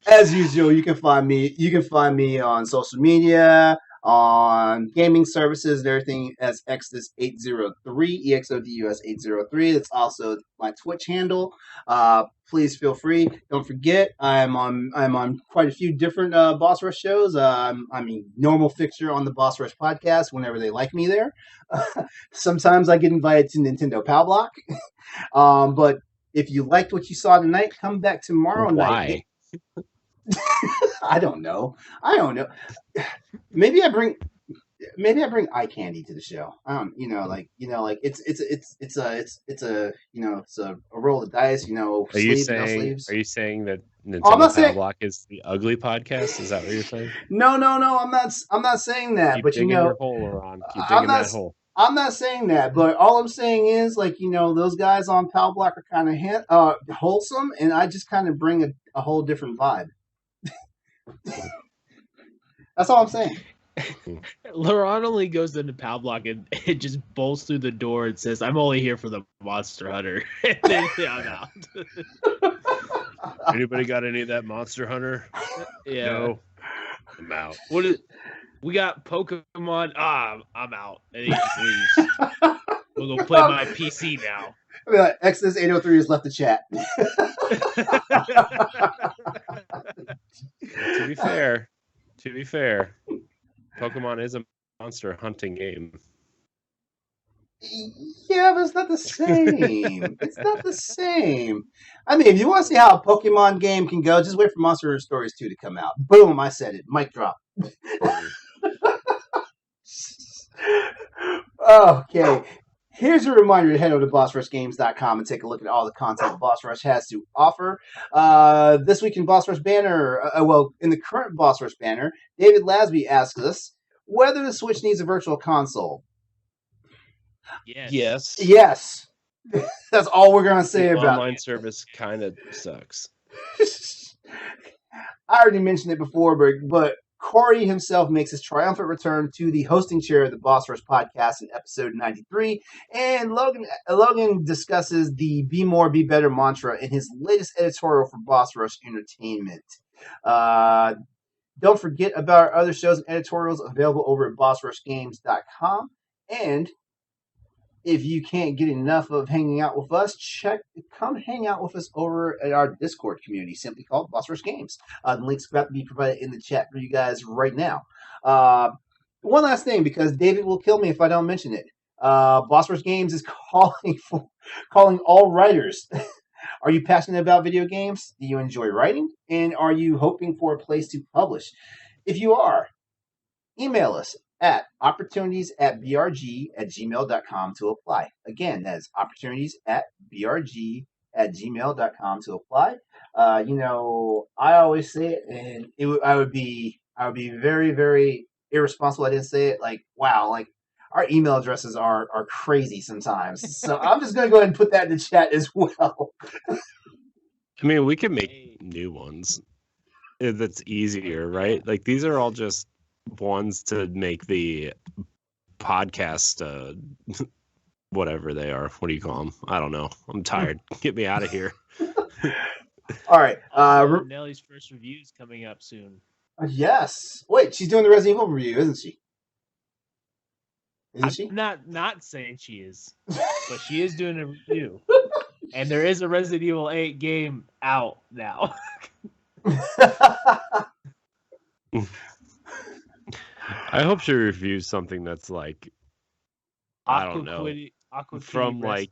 As usual, you can find me on social media, on gaming services and everything as Exodus803, EXODUS803. That's also my Twitch handle. Please feel free. Don't forget, I'm on quite a few different Boss Rush shows. I'm a normal fixture on the Boss Rush podcast whenever they like me there. Sometimes I get invited to Nintendo Power Block. But if you liked what you saw tonight, come back tomorrow night. I don't know. Maybe I bring eye candy to the show. It's a roll of the dice. Are you saying that Nintendo Power Block is the ugly podcast? Is that what you're saying? No. I'm not saying that. Keep but digging your hole, Ron. Keep digging that hole. I'm not saying that, but all I'm saying is, those guys on Power Block are kind of wholesome, and I just kind of bring a whole different vibe. That's all I'm saying. Laurent only goes into Power Block and it just bolts through the door and says, "I'm only here for the Monster Hunter." And then I'm out. Anybody got any of that Monster Hunter? Yeah. No. I'm out. We got Pokemon. I'm out. And he just leaves. We'll go play my PC now. I mean, Exodus 803 has left the chat. To be fair, Pokemon is a monster hunting game. Yeah, but it's not the same. It's not the same. I mean, if you want to see how a Pokemon game can go, just wait for Monster Hunter Stories 2 to come out. Boom, I said it. Mic drop. Okay. Here's a reminder to head over to BossRushGames.com and take a look at all the content Boss Rush has to offer. This week in Boss Rush banner, in the current Boss Rush banner, David Lasby asks us whether the Switch needs a virtual console. Yes. Yes. That's all we're going to say The about online service kind of sucks. I already mentioned it before, but Corey himself makes his triumphant return to the hosting chair of the Boss Rush podcast in episode 93, and Logan discusses the Be More, Be Better mantra in his latest editorial for Boss Rush Entertainment. Don't forget about our other shows and editorials available over at BossRushGames.com, and if you can't get enough of hanging out with us, come hang out with us over at our Discord community, simply called Boss Rush Games. The link's about to be provided in the chat for you guys right now. One last thing, because David will kill me if I don't mention it. Boss Rush Games is calling all writers. Are you passionate about video games? Do you enjoy writing? And are you hoping for a place to publish? If you are, email us at opportunities@brg@gmail.com to apply. Again, that is opportunities@brg@gmail.com to apply. I always say it, and I would be very, very irresponsible. I didn't say it. Like, wow, like our email addresses are crazy sometimes. So I'm just gonna go ahead and put that in the chat as well. I mean, we can make new ones. That's easier, right? Like these are all just ones to make the podcast whatever they are. What do you call them? I don't know. I'm tired. Get me out of here. All right. Nellie's first review is coming up soon. Yes. Wait, she's doing the Resident Evil review, isn't she? Isn't she? I'm not saying she is, but she is doing a review. And there is a Resident Evil 8 game out now. I hope she reviews something that's like, I don't know, from like,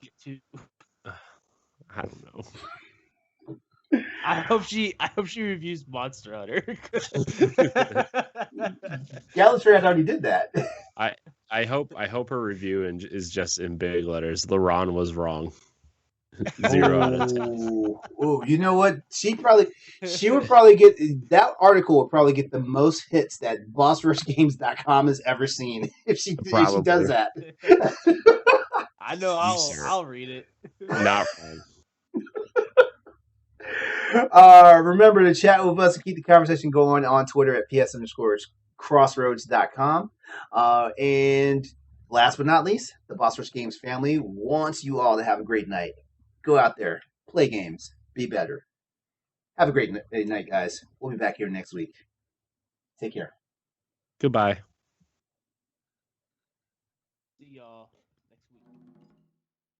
I don't know. I hope she reviews Monster Hunter. Galatrad already did that. I hope her review is just in big letters. LaRon was wrong. 0 out of 10. Oh, you know what? She would probably get that article would probably get the most hits that BossRushGames.com has ever seen if she does that. I know I'll read it. Not wrong. Remember to chat with us and keep the conversation going on Twitter at ps_crossroads.com. And last but not least, the Boss Rush Games family wants you all to have a great night. Go out there, play games, be better. Have a great night, guys. We'll be back here next week. Take care. Goodbye. See y'all.